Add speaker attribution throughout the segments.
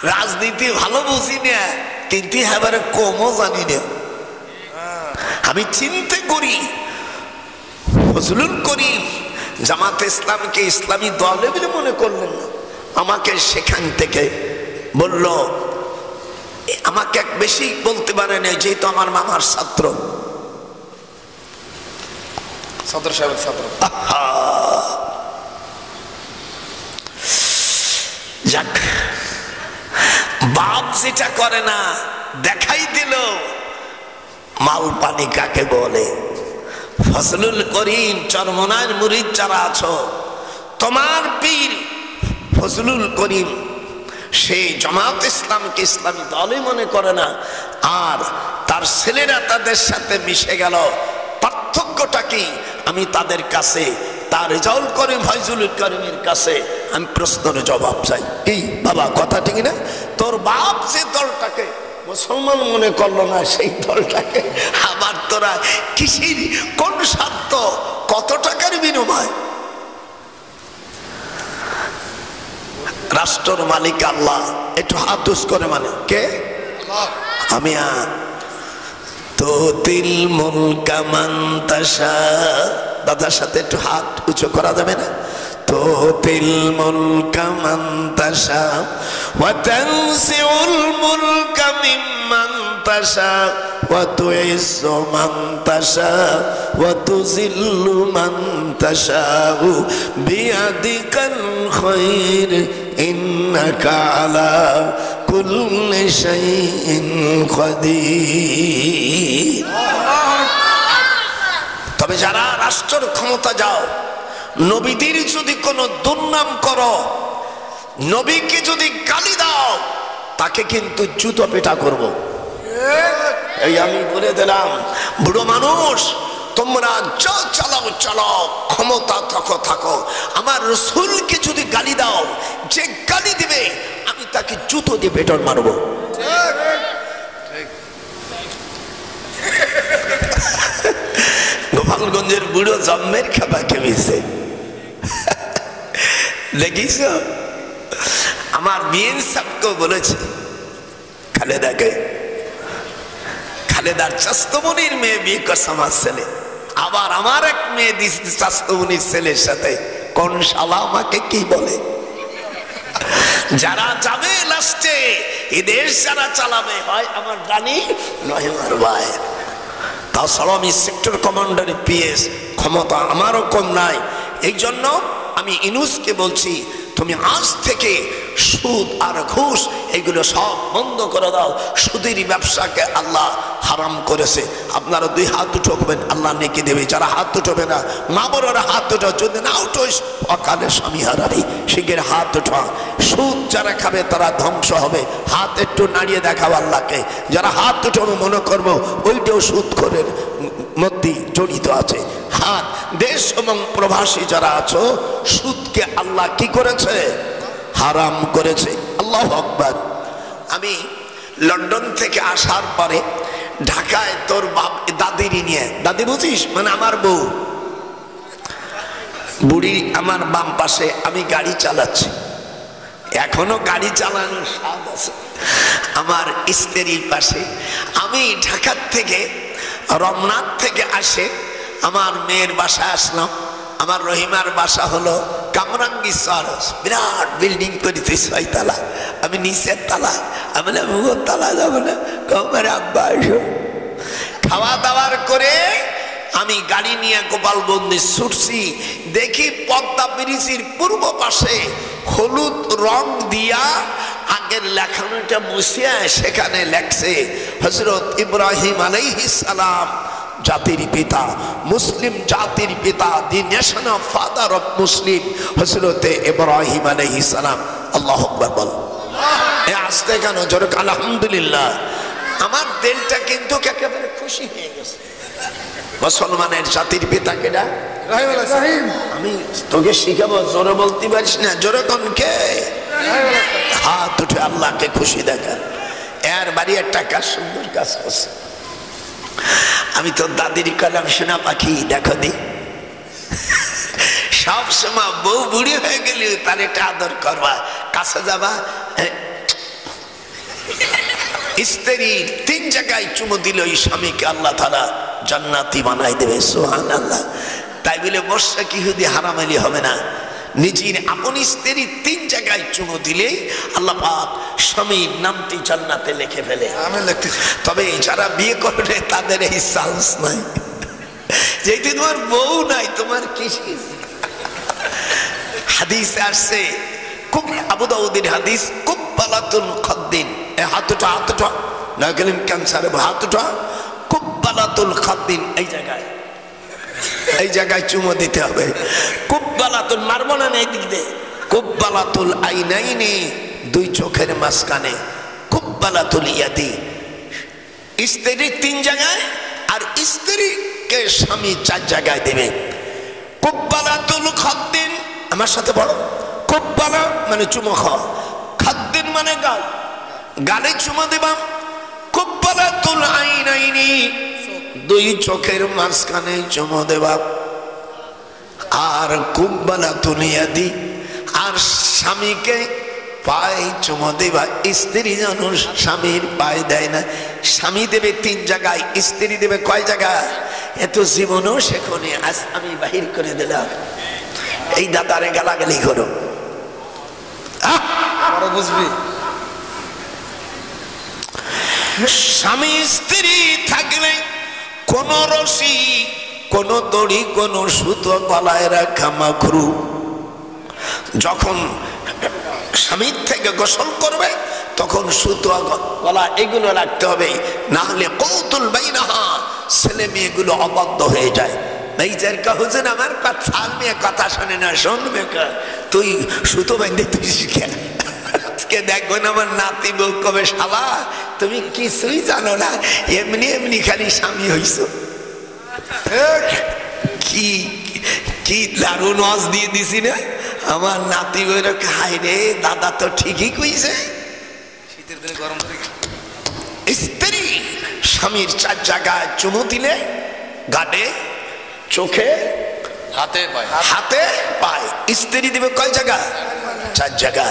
Speaker 1: রাজনীতি ভালো বুঝি না, কিন্তু এবারে কমও জানি না। আমি চিন্তা করি ফজলুল করিম জামাতে ইসলামকে ইসলামী দলে বলে মনে করলেন না। আমাকে সেখান থেকে বলল, আমাকে এক বেশি বলতে পারে না, যেহেতু আমার মামার ছাত্র,
Speaker 2: সদর সাহেবের ছাত্র।
Speaker 1: যাক, বাপ যেটা করে না দেখাই দিল মাল পানি কাকে বলে। ফজলুল করিম চরমনার মুরিদ যারা আছো, তোমার পীর ফজলুল করিম সেই জামাত ইসলামকে ইসলামী দলে মনে করে না, আর তার ছেলেরা তাদের সাথে মিশে গেল। পার্থক্যটা কি? আমি তাদের কাছে, তার রেজাউল করিম ফজলুল করিমের কাছে আমি প্রশ্নের জবাব চাই। কি বাবা, কথা ঠিক না? তোর বাপ যে দলটাকে মুসলমান মনে করলো না, সেই দলটাকে আবার তোরা কিসের, কোন স্বার্থ, কত টাকার বিনিময়? রাষ্ট্রের মালিক আল্লাহ। একটু হাত উঁচু করে, মানে কে? আমি। তো তিল মুলকা মান তাশা, দাদার সাথে একটু হাত উঁচু করা যাবে না? তো তিল মুলকা মান তাশা ওয়া তানসিউল মুলকা মিম্মান তাশা ওয়া তুইজ্জু মান তাশা ওয়া তুযিল্লু মান তাশা বিয়াদিকাল খায়র ইন্নাকা আলা কুল্লি শাইইন কাদির। তবে যারা রাষ্ট্রের ক্ষমতা যাও, নবীদের যদি কোনো দুর্নাম করো, নবীকে যদি গালি দাও, তাকে কিন্তু জুতো পেটা করব। এই আমি বলে দিলাম, বুড়ো মানুষ তোমরা যা চালাও চালাও, ক্ষমতা থাকো থাকো, আমার রাসূলকে যদি গালি দাও, যে গালি দিবে আমি তাকে জুতো দিয়ে পেটর মারবো। গোপালগঞ্জের বুড়ো জন্মের খাবা খেয়েছে, দেখিস? আমার বিএন সাহেবকে বলেছে, খালেদাকে, খালেদার চাস্তমনির মেয়ে বিয়ে করছে আমার ছেলে, আবার আমার এক মেয়ে দিচ্ছে চাস্তমনির ছেলের সাথে। কোন শালা আমাকে কি বলে? যারা যাবে লাস্টে, এই দেশ যারা চালাবে, হয় আমার রানী নয় আমার ভাই। তাছাড়া আমি সেক্টর কমান্ডারের পিএস, ক্ষমতা আমারও কম নাই। এই জন্য আমি ইনুসকে বলছি, তুমি আজ থেকে সুদ আর ঘুষ এগুলো সব বন্ধ করে দাও। সুদের ব্যবসাকে আল্লাহ হারাম করেছে। আপনারা দুই হাত উঠবেন, আল্লাহ নেকি দেবে। যারা হাত উঠবে না, মা বড়রা হাত উঠো, যদি না উঠোস অকালে স্বামী হারাবি। শিগগির হাত উঠা। সুদ যারা খাবে তারা ধ্বংস হবে। হাত একটু নাড়িয়ে দেখাও আল্লাহকে। যারা হাত উঠানো মনে করবো ওইটাও সুদ করে মধ্যে জড়িত আছে। হাত দেশ এবং প্রবাসী যারা আছো, সুদকে আল্লাহ কি করেছে? হারাম করেছে। আল্লাহু আকবার। আমি লন্ডন থেকে আসার পরে ঢাকায় তোর বাপ দাদির নিয়ে, দাদি বুঝিস মানে আমার বউ, বুড়ি আমার বাম পাশে, আমি গাড়ি চালাচ্ছি, এখনো গাড়ি চালানোর স্বাদ আছে। আমার স্ত্রীর পাশে আমি ঢাকার থেকে, রমনাথ থেকে আসে আমার মেয়ের বাসায় আসলাম। আমার রহিমার বাসা হলো কামরাঙ্গি সরস, বিরাট বিল্ডিং করেছে 6 তলা, আমি নিচের তলা। আমি তালা যাবো না, কমের আব্বা এসো। খাওয়া দাওয়ার করে আমি গাড়ি নিয়ে গোপালগঞ্জে ছুটছি। দেখি পদ্মা ব্রিজের পূর্ব পাশে হলুদ রং দিয়া আগের লেখানোটা মুছিয়া সেখানে লেখছে হযরত ইব্রাহিম আলাইহিস সালাম জাতির পিতা, মুসলিম জাতির পিতা, দি nation of father of Muslim হযরত ইব্রাহিম আলাইহিস সালাম। আল্লাহু আকবার বল। এ আসতে কেন জোরে আলহামদুলিল্লাহ। আমার দিলটা কিন্তু একেবারে খুশি হয়ে গেছে। মুসলমানের জাতির পিতা কেডা? ইব্রাহিম। আমি তোকে শিখাবো, জোরে বলতে পারিস না, জোরে কোন কে? হাত উঠে আল্লাহকে খুশি দেখা। এর বাড়ি একটা কাজ, সুন্দর কাজ করছে। আমি তো দাদির কলাম সোনা পাখি, দেখো দি সব সময় বউ বুড়ি হয়ে গেলে তার একটা আদর করবা, কাছে যাবা, স্ত্রীর 3 জায়গায় চুমু দিলে ওই স্বামীকে আল্লাহ তাআলা জান্নাতি বানাই দেবে। সুবহানাল্লাহ। তাই বলে মোশরিক ইহুদি হারাম আলী হবে না। নিজের আপন স্ত্রীর 3 জায়গায় চুমু দিলে আল্লাহ পাক স্বামীর নামটি জান্নাতে লিখে ফেলে।
Speaker 2: আমি লিখতেছি।
Speaker 1: তবে যারা বিয়ে করবে তাদের এই চান্স নাই, যেহেতু তোমার বউ নাই, তোমার কিসের? হাদিসে আসছে, আবু দাউদের হাদিস, কুব্বালাতুল খাদ্দিন, হাতটা না গেলেন ক্যান্সারে, হাতটা কুব্বালাতুল খাদ্দিন, এই জায়গায় চুমো দিতে হবে। কুব্বালাতুল, মারবো না এই দিক দিয়ে। কুব্বালাতুল আইনাইনি, 2 চোখের মাঝখানে। কুব্বালাতুল ইয়াদি, স্ত্রীর 3 জায়গায়, আর স্ত্রীকে স্বামী 4 জায়গায় দেবে। কুব্বালাতুল খাদ্দিন, আমার সাথে বড়, কুব্বালা মানে চুমো খাওয়া, খাদ্দিন মানে গাল, গালে চুমো দেবা। কুব্বালাতুল আইনাইনি, 2 চোখের মাঝখানে চুমো দেবা। আর কুব্বালাতুল ইয়াদি, আর স্বামীকে পায়ে চুমো দেবা। স্ত্রী যেন স্বামীর পায়ে দেয় না। স্বামী দেবে 3 জায়গায়, স্ত্রী দেবে কয় জায়গায়? এত জীবনও শেখনি, আজ আমি বাহির করে দিলাম। এই দাদারে গালাগালি করো,
Speaker 2: বুঝবি।
Speaker 1: স্বামী স্ত্রী থাকলে কোন রশি, কোন দড়ি, কোন সুতো গলায় রাখা মাকরু। যখন স্বামীর থেকে গোসল করবে তখন সুতো গলা এগুলো রাখতে হবে, না হলে কৌতুল বাইনাহা, ছেলে মেয়েগুলো অবাধ্য হয়ে যায়। মেয়েদের কাহুজেন আমার কথা শোনে না, শুনবে তুই সুতো বাইন্ধে তুই শিখে। আজকে দেখবেন আমার নাতি বউ কবে, শালা তুমি কিছুই জানো না, এমনি এমনি খালি স্বামী হইছ। কি কি দারুণ ওয়াজ দিয়ে দিছি না আমার নাতি বউর। হাই রে দাদা তো ঠিকই কইছে।
Speaker 2: শীতের দিনে গরম থাকে।
Speaker 1: স্ত্রী স্বামীর 4 জায়গায় চুমু দিলে, গাটে, চোখে,
Speaker 2: হাতে পায়,
Speaker 1: হাতে পায়। স্ত্রী দেবে কয় জায়গা? 4 জায়গা।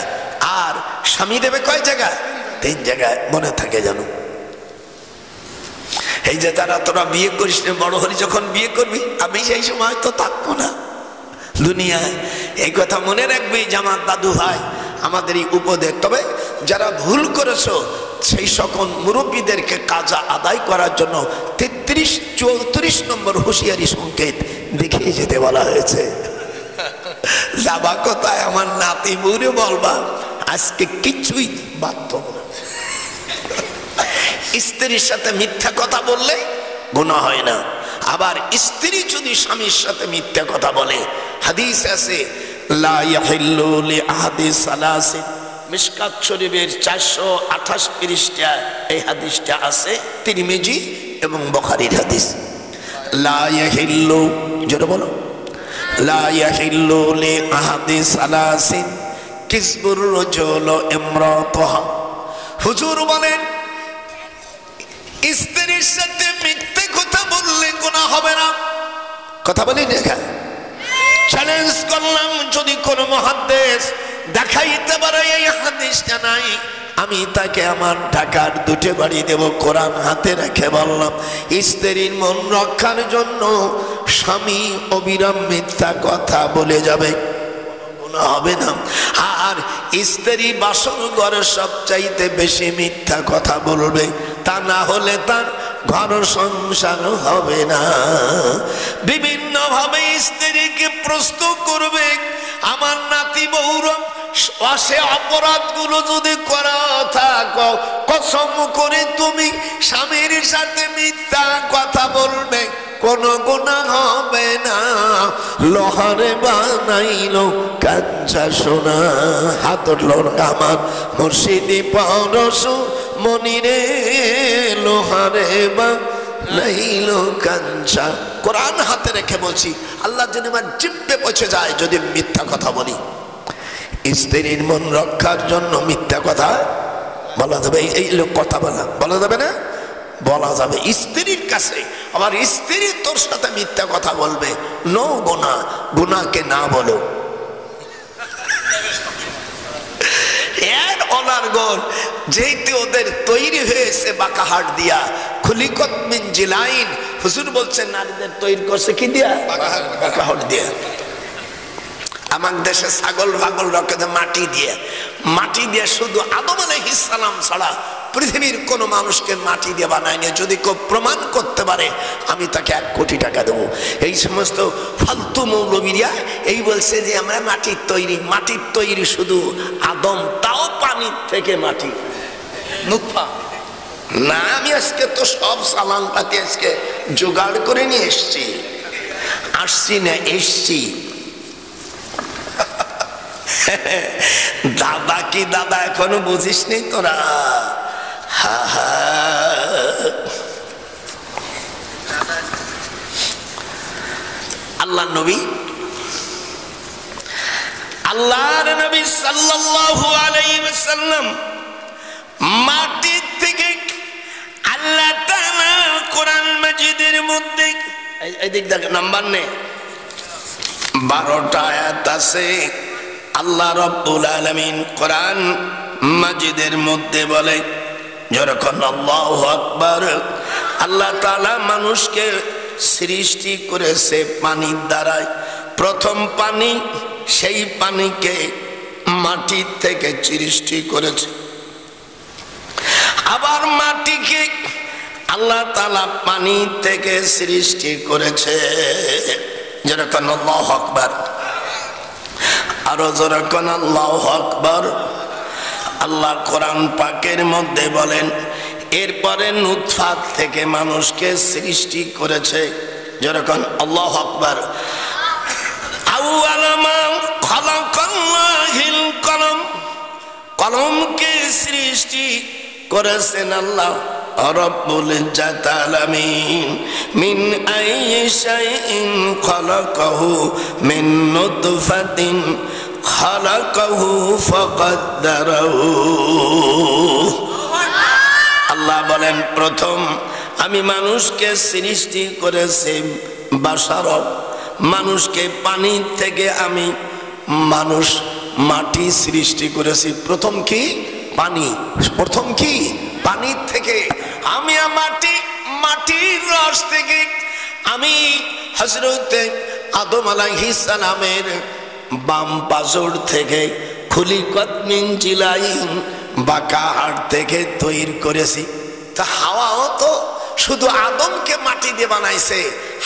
Speaker 1: আর স্বামী দেবে কয় জায়গা? 3 জায়গায়। মনে থাকে জানো। এই যে তারা, তোরা বিয়ে করিস না, বড় হলি যখন বিয়ে করবি, আমি সেই সময় তো থাকবো না দুনিয়ায়। এই কথা মনে রাখবি যে আমার দাদু ভাই আমাদের এই উপদেশ। তবে যারা ভুল করেছো সেই সকল মুরব্বীদেরকে কাজা আদায় করার জন্য 33-34 নম্বর হুঁশিয়ারি সংকেত দেখিয়ে যেতে বলা হয়েছে। যাবা কোথায়? আমার নাতি বুড়ে বলবা আজকে কিছুই বাধ্য না। স্ত্রীর সাথে মিথ্যা কথা বললে গুনাহ হয় না। আবার স্ত্রী যদি স্বামীর সাথে মিথ্যা কথা বলে, হাদিস আছে, লা ইয়াহিল্লু লিআহাদি সালাসিন, মিশকাত শরীফের 428 পৃষ্ঠা এই হাদিসটা আছে, তিরমিজি এবং বুখারীর হাদিস। লা ইয়াহিল্লু, জোরে বলো, লা ইয়াহিল্লু লিআহাদি সালাসিন কিসবুর রাজুল ইমরাতাহা। হুজুর বলেন স্ত্রীর সাথে মিথ্যে কথা বললে গুনাহ হবে না। কথা বলি দেখা, চ্যালেঞ্জ করলাম, যদি কোন মুহাদ্দিস দেখাইতে পারে এই হাদিসটা নাই, আমি তাকে আমার ঢাকার 2টি বাড়ি দেব। কোরআন হাতে রেখে বললাম, স্ত্রীর মন রক্ষার জন্য স্বামী অবিরাম মিথ্যা কথা বলে যাবে, গুনাহ হবে না। আর স্ত্রী বাসন ঘরে সবচাইতে বেশি মিথ্যা কথা বলবে, তা না হলে তার ঘর সংসার হবে না। বিভিন্ন ভাবে স্ত্রীকে প্রশ্ন করবে। আমার নাতি বউরম সে অপরাধ গুলো যদি করা থাকো, কসম করে তুমি স্বামীর সাথে মিথ্যা কথা বলবে, কোনো গুনাহ হবে না। লোহারে বানাইলো কাঁচা সোনা, হাত আমার মুর্শিদি পরশ মনিরে, লোহারে বানাইলো কাঁচা। কোরআন হাতে রেখে বলছি, আল্লাহ যেন আমার জিব্বে পচে যায় যদি মিথ্যা কথা বলি। স্ত্রীর মন রক্ষার জন্য মিথ্যা কথা বলা যাবে? এই লোক কথা বলা যাবে না? বলা যাবে স্ত্রীর কাছে। আবার স্ত্রী তোর সাথে মিথ্যা কথা বলবে, নো গুনাহ, গুনাহকে না বলো। এর অনার গোল যেহেতু ওদের তৈরি হয়েছে বাঁকা হাট দিয়া, খুলিকত মিন জিলাইন, হুজুর বলছেন নারীদের তৈরি করছে কি দিয়া? বাঁকা হাট দিয়া। আমার দেশে ছাগল ভাগল রকে মাটি দিয়ে শুধু আদম আলাইহিস সালাম ছাড়া পৃথিবীর কোন মানুষকে মাটি দিয়ে বানায়নি। যদি কেউ প্রমাণ করতে পারে আমি তাকে 1 কোটি টাকা দেবো। এই সমস্ত ফালতু মৌলবীরা এই বলছে যে আমরা মাটির তৈরি শুধু আদম, তাও পানির থেকে মাটি,
Speaker 2: নুতফা
Speaker 1: না। আমি আজকে তো সব সালাম পাতি আজকে জোগাড় করে নিয়ে এসছি। দাদা কি দাদা এখনো বুঝিস নি তোরা? আল্লাহর নবী সাল্লাল্লাহু আলাইহি ওয়াসাল্লাম মাটি থেকে আল্লাহ তাআলা কোরআন মাজিদের মধ্যে এই দিক দেখ নাম্বার নে 12টা আয়াত আছে। আল্লাহ রাব্বুল আলামিন কোরআন মাজিদের মধ্যে বলে যখন আল্লাহু আকবার, আল্লাহ তাআলা মানুষকে সৃষ্টি করেছে পানির দ্বারায়। প্রথম পানি, সেই পানিকে মাটি থেকে সৃষ্টি করেছে। আবার মাটিকে আল্লাহ তাআলা পানি থেকে সৃষ্টি করেছে। যখন আল্লাহু আকবার, আরো যখন আল্লাহু আকবার। আল্লাহ কোরআন পাকের মধ্যে বলেন এরপরে নুতফা থেকে মানুষকে সৃষ্টি করেছে। যখন আল্লাহু আকবার। আউয়াল মা খালাকাল্লাহুল কলম, কলমকে সৃষ্টি করেছেন আল্লাহ রাব্বুল জালামিন। মিন আইয়ি শাইইন খালাকাহু মিন নুতফাতিন খালাকাহু ফাকাদ্দারাহু। আল্লাহ বলেন প্রথম আমি মানুষকে সৃষ্টি করেছি বাশার, মানুষকে পানি থেকে আমি মাটি সৃষ্টি করেছি। প্রথম কি? পানি। প্রথম কি? পানির থেকে আমি মাটির রস থেকে আমি হযরত আদম আলাইহিস সালামের বাম পাজর থেকে খুলিকত মিন জিলাইন বাঁকা হাড় থেকে তৈরি করেছি। তা হাওয়াও তো শুধু আদমকে মাটি দিয়ে বানাইছে,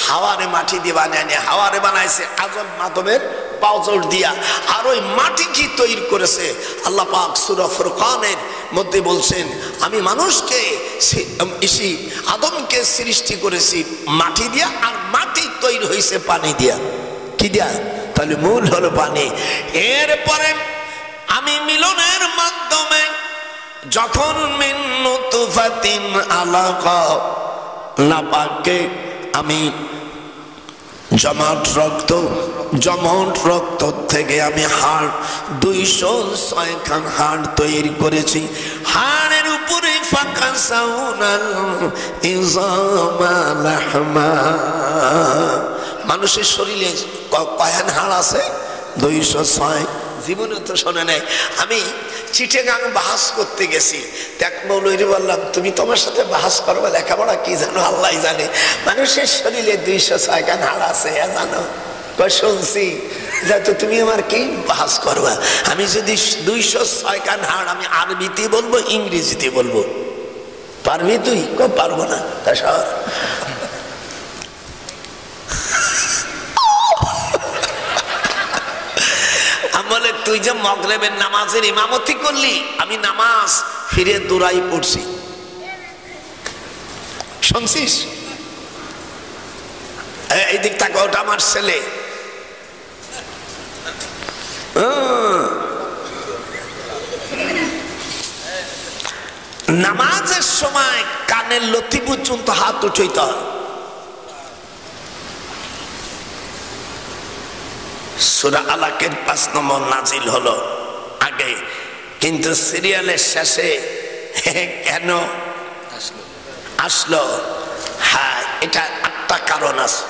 Speaker 1: হাওয়ারে মাটি দিয়ে বানায়নি। হাওয়ারে বানাইছে আদমের পাজর দিয়া। আর ওই মাটি কি তৈরি করেছে? আল্লাহ পাক সূরা ফুরকানের মধ্যে বলছেন আমি মানুষকে আদমকে সৃষ্টি করেছি মাটি দিয়া, আর মাটি তৈরি হয়েছে পানি দিয়া। কি দিয়া? তাহলে মূল হলো পানি। এরপরে আমি মিলনের মাধ্যমে যখন মিন নুতফাতিন আলাকা, নাপাককে আমি জমাট রক্ত থেকে আমি হাড় 206 খান হাড় তৈরি করেছি। হাড়ের উপরে ফাঁকা সাউনাল ইজামা লাহমা। মানুষের শরীরে কয়খান হাড় আছে? 206। জীবনে তো শোনে নাই। আমি চিটাগাং বাহাস করতে গেছি, এক মৌলবী বললাম তুমি তোমার সাথে বাহাস করবে, লেখাপড়া কি জানো আল্লাহ জানে। মানুষের শরীরে 206 খান হাড় আছে জানো? শুনছি তো তুমি আমার কি বাহাস করবা? আমি যদি 206 খান হাড় আমি আরবিতে বলবো, ইংরেজিতে বলবো, পারবি তুই? পারবো না। তা সব বলে তুই যে মাগরিবের নামাজের ইমামতি করলি, আমি নামাজ ফিরে দূরাই পড়ছি। শুনছিস? এই দিক থেকে ওটা আমার ছেলে। নামাজের সময় কানের লতি পর্যন্ত হাত উঠাইতে হয়। সূরা আলাকের 5 নম্বর নাজিল হলো আগে, কিন্তু সিরিয়ালের শেষে কেন আসলো? হ্যাঁ, এটা একটা কারণ আছে।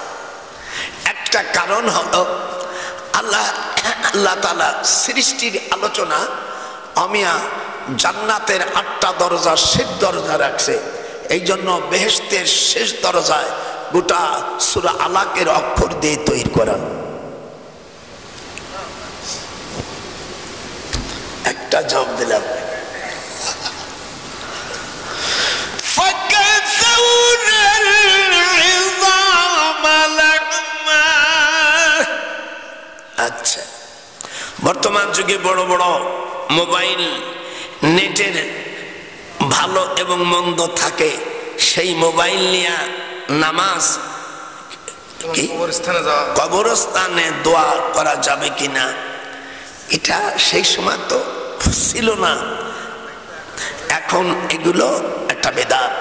Speaker 1: একটা কারণ হলো আল্লাহ তাআলা সৃষ্টির আলোচনা অমিয়া জান্নাতের 8টা দরজা শেষ দরজা রাখছে। এই জন্য বেহেশতের শেষ দরজায় গোটা সূরা আলাকের অক্ষর দিয়ে তৈরি করা। একটা জবাব দিলাম। আচ্ছা, বর্তমান যুগে বড় বড় মোবাইল নেটের ভালো এবং মন্দ থাকে, সেই মোবাইল নিয়ে নামাজ কবরস্থানে দোয়া করা যাবে কিনা, এটা সেই সময় তো ছিল না। এখন এগুলো একটা বেদাত,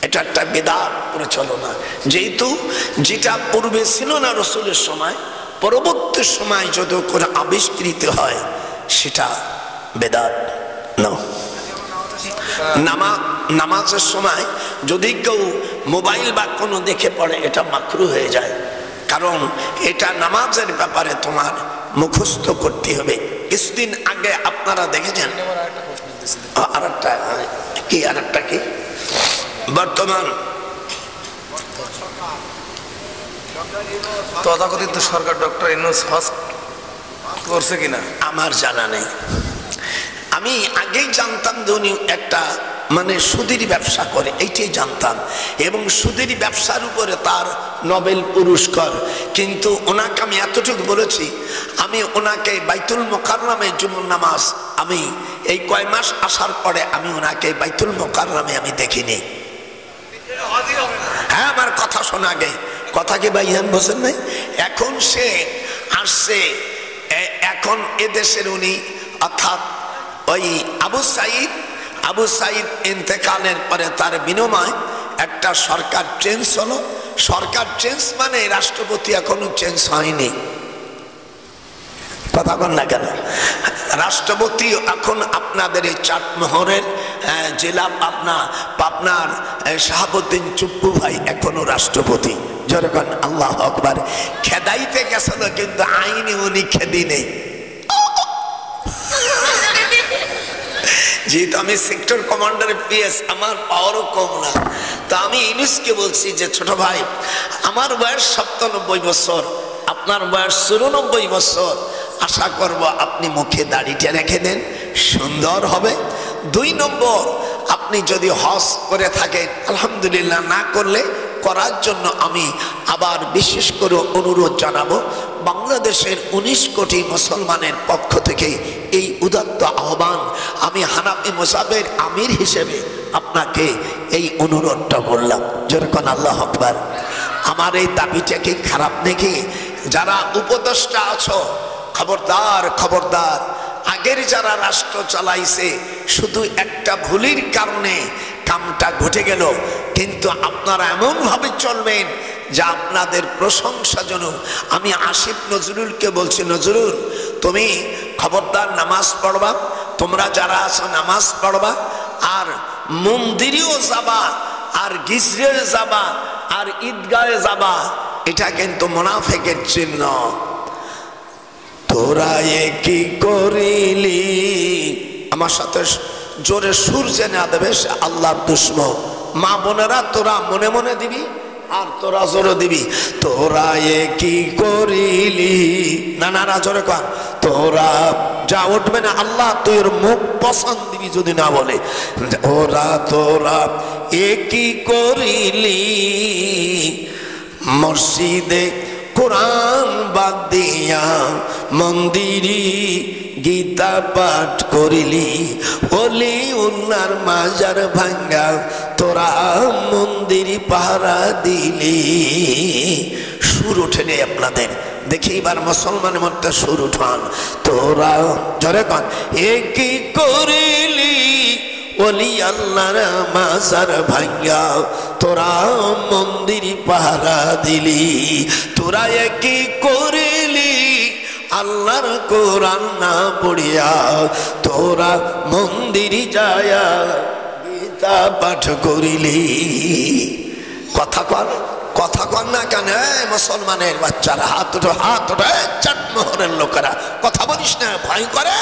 Speaker 1: এটা একটা বেদাত প্রচলনা। যেহেতু যেটা পূর্বে ছিল না রাসূলের সময়, পরবর্তী সময় যদি করে আবিষ্কৃত হয় সেটা বেদাত না। নামাজের সময় যদি কেউ মোবাইল বা কোনো দেখে পড়ে এটা মাকরুহ হয়ে যায়, কারণ এটা নামাজের ব্যাপারে তোমার মুখস্থ করতে হবে। কিছুদিন আগে আপনারা দেখেছেন আরেকটা কি বর্তমান
Speaker 2: তথাকথিত সরকার ডক্টর ইউনূস হজ করছে কিনা
Speaker 1: আমার জানা নেই। আমি আগেই জানতাম যে উনি একটা মানে সুদের ব্যবসা করে, এইটাই জানতাম, এবং সুদের ব্যবসার উপরে তার নোবেল পুরস্কার। কিন্তু ওনাকে আমি এতটুকু বলেছি, আমি ওনাকে বাইতুল মুকাররমে জুমার নামাজ আমি এই কয় মাস আসার পরে আমি ওনাকে বাইতুল মুকাররমে আমি দেখিনি। হ্যাঁ, আমার কথা শোনা গে, কথা কি ভাইয়ান বোঝেন নাই? এখন সে আসছে, এখন এদেশের উনি অর্থাৎ ওই আবু সাইদ ইন্তেকালের পরে তার বিনিময় একটা সরকার চেঞ্জ হলো। সরকার চেঞ্জ মানে রাষ্ট্রপতি এখনো চেঞ্জ হয়নি, কথা বল না কেন? রাষ্ট্রপতি এখন আপনাদের এই চাটমোহরের জেলা পাবনার শাহাবুদ্দিন চুপ্পু ভাই এখনো রাষ্ট্রপতি। যখন আল্লাহ আকবার, খেদাইতে গেছিল কিন্তু আইনে উনি খেদি নেই। যেহেতু আমি সেক্টর কমান্ডারের পিএস, আমার পাওয়ারও কম না, তা আমি ইউনূসকে বলছি যে ছোট ভাই, আমার বয়স 97 বছর, আপনার বয়স 94 বছর, আশা করব আপনি মুখে দাড়িটা রেখে দেন, সুন্দর হবে। 2 নম্বর, আপনি যদি হজ করে থাকেন আলহামদুলিল্লাহ, না করলে করার জন্য আমি আবার বিশেষ করে অনুরোধ জানাবো। বাংলাদেশের 19 কোটি মুসলমানের পক্ষ থেকে এই উদাত্ত আহ্বান, আমি হানাফি মাযহাবের আমির হিসেবে আপনাকে এই অনুরোধটা বললাম। যেরকম আল্লাহু আকবার। আমার এই দাবিটা কি খারাপ নাকি? যারা উপদেষ্টা আছো, খবরদার খবরদার। আগের যারা রাষ্ট্র চালাইছে শুধু একটা ভুলের কারণে কামটা ঘটে গেল, কিন্তু আপনারা এমন ভাবে চলবেন যে আপনাদের প্রশংসাজনক। আমি আসিফ নজরুলকে বলছি, নজরুল তুমি খবরদার নামাজ পড়বা, তোমরা যারা আছো নামাজ পড়বা, আর মন্দিরেও যাবা, আর গির্জে যাবা, আর ঈদগাহে যাবা। এটা কিন্তু মুনাফিকের চিহ্ন। তোরা কি করিলি, আমার সাথে জোরে সুর জেনে দেবে, আল্লাহর দুশমন। মা বোনেরা তোরা মনে মনে দিবি, আর তোরা জোরে দিবি, তোরা কি করিলি। নানারা জোরে কর, তোরা যা উঠবে না, আল্লাহ তোর মুখ পছন্দ দিবি যদি না বলে। তোরা কি করিলি, মসজিদে কোরআন বাদ দিয়া মন্দিরি গীতা পাঠ করিলি, ওলি উল্লার মাজার ভাঙ্গা তোরা মন্দির পাহারা দিলি। সুর ওঠে নেই আপনাদের, দেখি এবার মুসলমানের মধ্যে সুর উঠান। তোরা জরে কন, কি করিলি, ওলি আল্লাহর মাজার ভাঙ্গা তোরা মন্দির পাহারা দিলি। তোরা কি করিলি, আল্লাহর কোরআন না পড়িয়া তোরা মন্দির যায়া গীতা পাঠ করিলি। কথা কন না কেন মুসলমানের বাচ্চারা? হাত উঠো, হাত উঠো, চাটমোহরের লোকেরা কথা বলিস না, ভয় করে।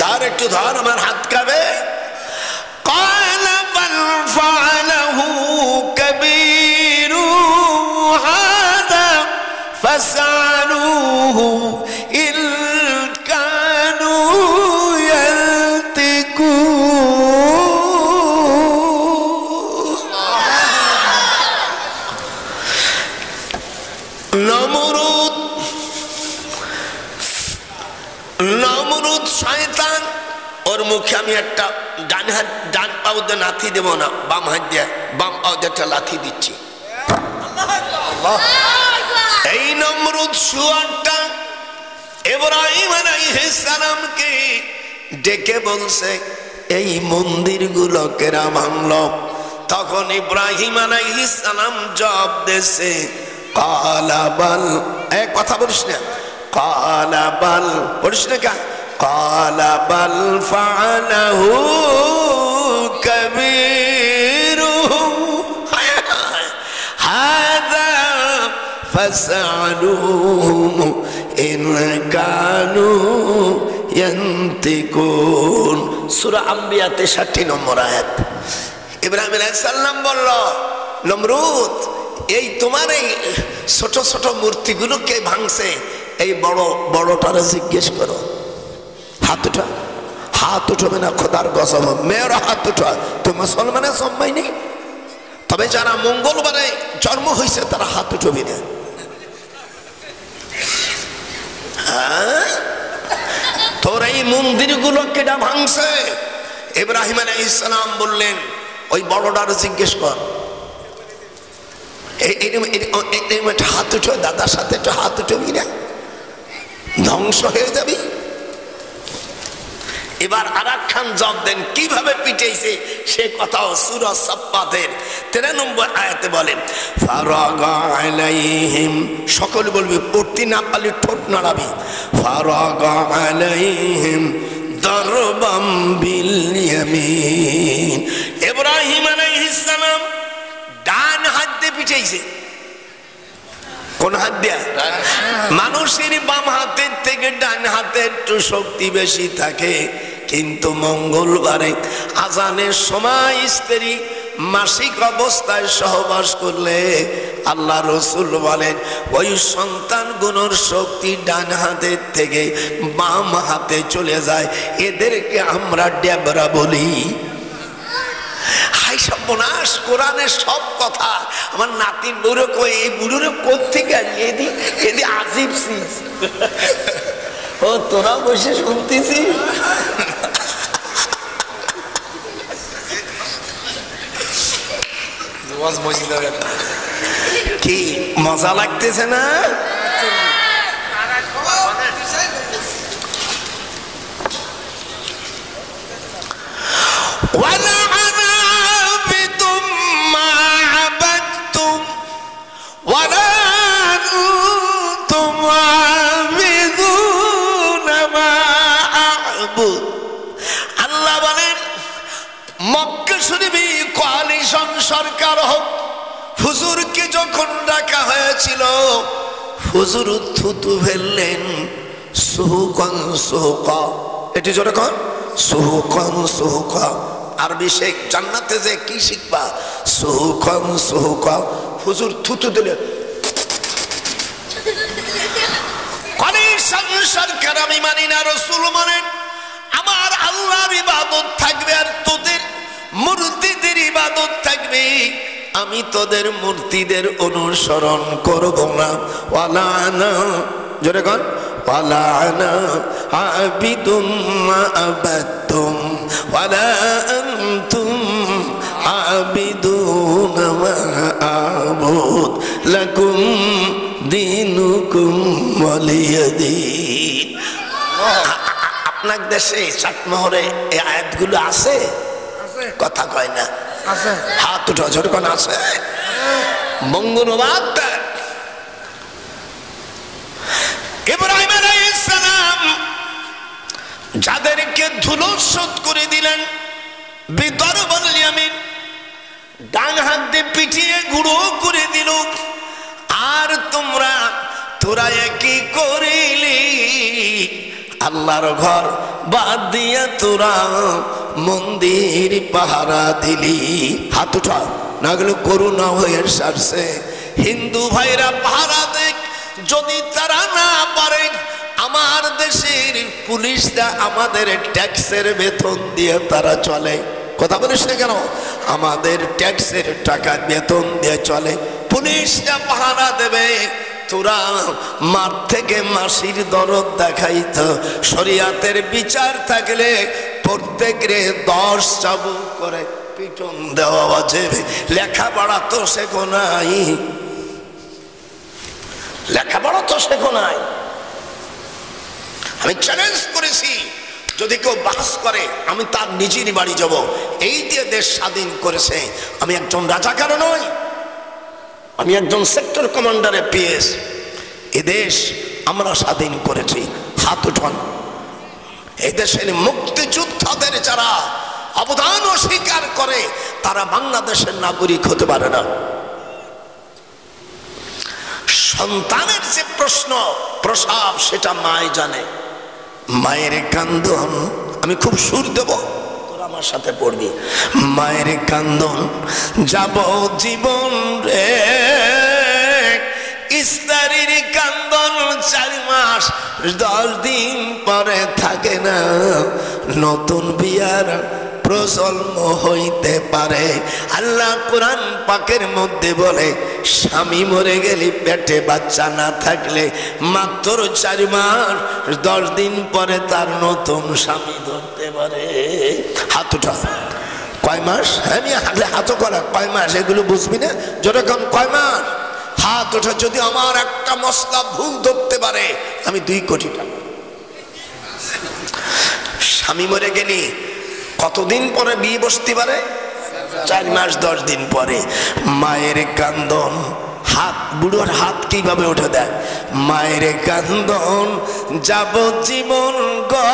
Speaker 1: ধর একটু ধর, আমার হাত কাবে। قال بل فعله كبيرهم هذا فاسألوه إن كانوا ينطقون। নমরুদ শয়তান, ওর মুখে আমি একটা ডান পাও দিয়ে লাথি দেবো না, বাম হাত দিয়ে বাম পাও দিয়ে একটা লাথি দিচ্ছি। এই নমরুদ শুয়ারটা ইব্রাহিম আলাইহিস সালামকে ডেকে বলছে এই মন্দিরগুলো কেরা ভাঙলো? তখন ইব্রাহিম আলাইহিস সালাম জবাব দিয়েছে কালা বাল, এক কথা বলিস না, কালা বাল বলিস না, কা কালা বাল ফাআলাহু কাবীরুহুম হাযা ফাসআলুহুম ইন কানু ইয়ানতিকুন। সূরা আম্বিয়া 63 নম্বর আয়াত। ইব্রাহিম আলাইহিস সালাম বলল, নমরুদ এই তোমার এই ছোট ছোট মূর্তিগুলো কে ভাঙছে? এই বড় বড়টারে জিজ্ঞেস করো। হাত উঠা, হাত উঠবে না খোদার কসম, মেয়েরা হাত উঠা। তো মুসলমানের সম্মান নেই, তবে যারা মঙ্গলবারে জন্ম হয়েছে তারা হাত উঠবি না। তোর এই মন্দিরগুলো কেটা ভাঙছে? ইব্রাহিম আলাইহিস সালাম বললেন ওই বড়টার জিজ্ঞেস কর। হাত উঠো, দাদার সাথে একটু হাত উঠবি না, ধ্বংস হয়ে যাবি। এবার আরাকান জবাব দেন কিভাবে পিটাইছে সে কথাও সূরা সাফফাতের 13 নম্বর আয়াতে বলেন ফারাগা আলাইহিম, সকল বলবি, পড়তে না পারলে ঠোঁট নাড়াবি। ফারাগা আলাইহিম দারবাম বিল ইয়ামিন। ইব্রাহিম আলাইহিস সালাম ডান হাত দিয়ে পিটাইছে। কোন হাত দিয়া? মানুষের বাম হাতের থেকে ডান হাতে একটু শক্তি বেশি থাকে, কিন্তু মঙ্গলবারে আজানের সময় স্ত্রী মাসিক অবস্থায় সহবাস করলে আল্লাহ রসুল বলেন ওই সন্তান গুলোর শক্তি ডান হাতের থেকে বাম হাতে চলে যায়, এদেরকে আমরা ডেবরা বলি। হাই সর্বনাশ, কোরআনের সব কথা আমার নাতির বুড়ো কই, এই বুড়োরে কোত্থেকে আসি, এদি আজিব সিজ। ও তোরা বসে শুনতেছি। কি মজা লাগতেছে না? আল্লাহ বলেন মক্কা শরীফে কোয়ালিশন সরকার হোক, হুজুরকে যখন ডাকা হয়েছিল হুজুর থুতু ফেললেন সুহুকান সুহুকা। এটি জোরে কন, সুহুকান সুহুকা। আরবি শেখ জান্নাতে যে কি শিখবা, সুহুকান সুহুকা। হুজুর থুতু দিলেন। কোয়ালিশন সরকার আমি মানি না, রাসূল মানেন। আমার আল্লাহর ইবাদত থাকবে আর তোদের মূর্তিদের ইবাদত থাকবে। আমি তোদের মূর্তিদের অনুসরণ করব না। ওয়ালা আনা, জোরে কর, ওয়ালা আনা আবিদুম মা আবাদতুম ওয়ালা আনতুম আবিদুন মা আবুদ লাকুম দীনুকুম ওয়ালিয়াদিন। আপনার দেশে চাটমোহরে এই আয়াতগুলো আছে? কথা কয় না, হাত উঠা জোর কোন আছে? মঙ্গলবার ইব্রাহিম আলাইহিস সালাম যাদেরকে ধুলোৎসত করে দিলেন বিদরবাল ইয়ামিন, ডান হাত দিয়ে পিটিয়ে গুঁড়ো করে দিল। আর তোরা কি করিলি? আল্লাহর ঘর বাদ দিয়া তোরা মন্দির পাহারা দিলি। হাত উঠা, না গেলে করুণা হয়ে সারছে। হিন্দু ভাইরা পাহারা দেখ, যদি তারা না পারে আমার দেশের পুলিশরা আমাদের ট্যাক্সের বেতন দিয়ে তারা চলে। কথা বলিস না কেন? আমাদের ট্যাক্সের টাকা বেতন দিয়ে চলে, পুলিশরা পাহারা দেবে। তোরা মাঠ থেকে মাসির দরদ দেখাইত, শরিয়াতের বিচার থাকলে প্রত্যেকরে 10 চাবুক করে পিটন দেওয়া ওয়াজিব। লেখাপড়া তো শেখো নাই, লেখাপড়া তো শেখো নাই। আমি চ্যালেঞ্জ করেছি, যদি কেউ বাস করে আমি তার নিজেরই বাড়ি যাব। এই দিয়ে দেশ স্বাধীন করেছে। আমি একজন রাজাকার নই, আমি একজন সেক্টর কমান্ডারে পিএস। এ দেশ আমরা স্বাধীন করেছি। হাত উঠান। এই দেশের মুক্তিযোদ্ধাদের যারা অবদান অস্বীকার করে তারা বাংলাদেশের নাগরিক হতে পারে না। সন্তানের যে প্রশ্ন প্রসাব সেটা মায় জানে। মায়ের কান্দন, আমি খুব সুর দেব, তোরা আমার সাথে পড়বি। মায়ের কান্দন যাব জীবন রে, স্ত্রীর কান্দন 4 মাস 10 দিন পরে থাকে না। নতুন বিয়ার প্রজন্ম হইতে পারে। আল্লাহ কোরআন পাকের মধ্যে বলে, স্বামী মরে গেলে পেটে বাচ্চা না থাকলে মাত্র 4 মাস 10 দিন পরে তার নতুন স্বামী ধরতে পারে। হাত উঠা। কয় মাস? আমি হাত করা কয় মাস এগুলো বুঝবি না? যেরকম কয় মাস হাত ওঠা। যদি আমার একটা মশলা ভুল ধরতে পারে আমি 2 কোটি টাকা। স্বামী মরে গেলি কতদিন পরে বিয়ে বসতে পারে? 4 মাস 10 দিন পরে। মায়ের কান্দন, হাত বুড়োর হাত কিভাবে উঠে দেয়। মায়ের কান্দন যাব জীবন গো,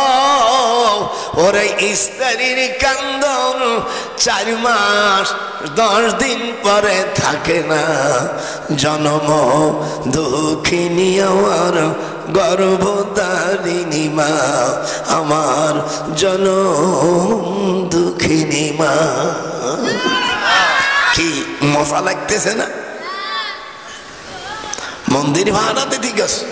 Speaker 1: ওরে স্ত্রীর কান্দন 4 মাস 10 দিন পরে থাকে না। জনম দুঃখিনী আমার গর্ভধারিণী মা, আমার জনম দুঃখিনী মা। কি মজা লাগতেছে না? মন্দির ভাড়াতে ঠিক আছে।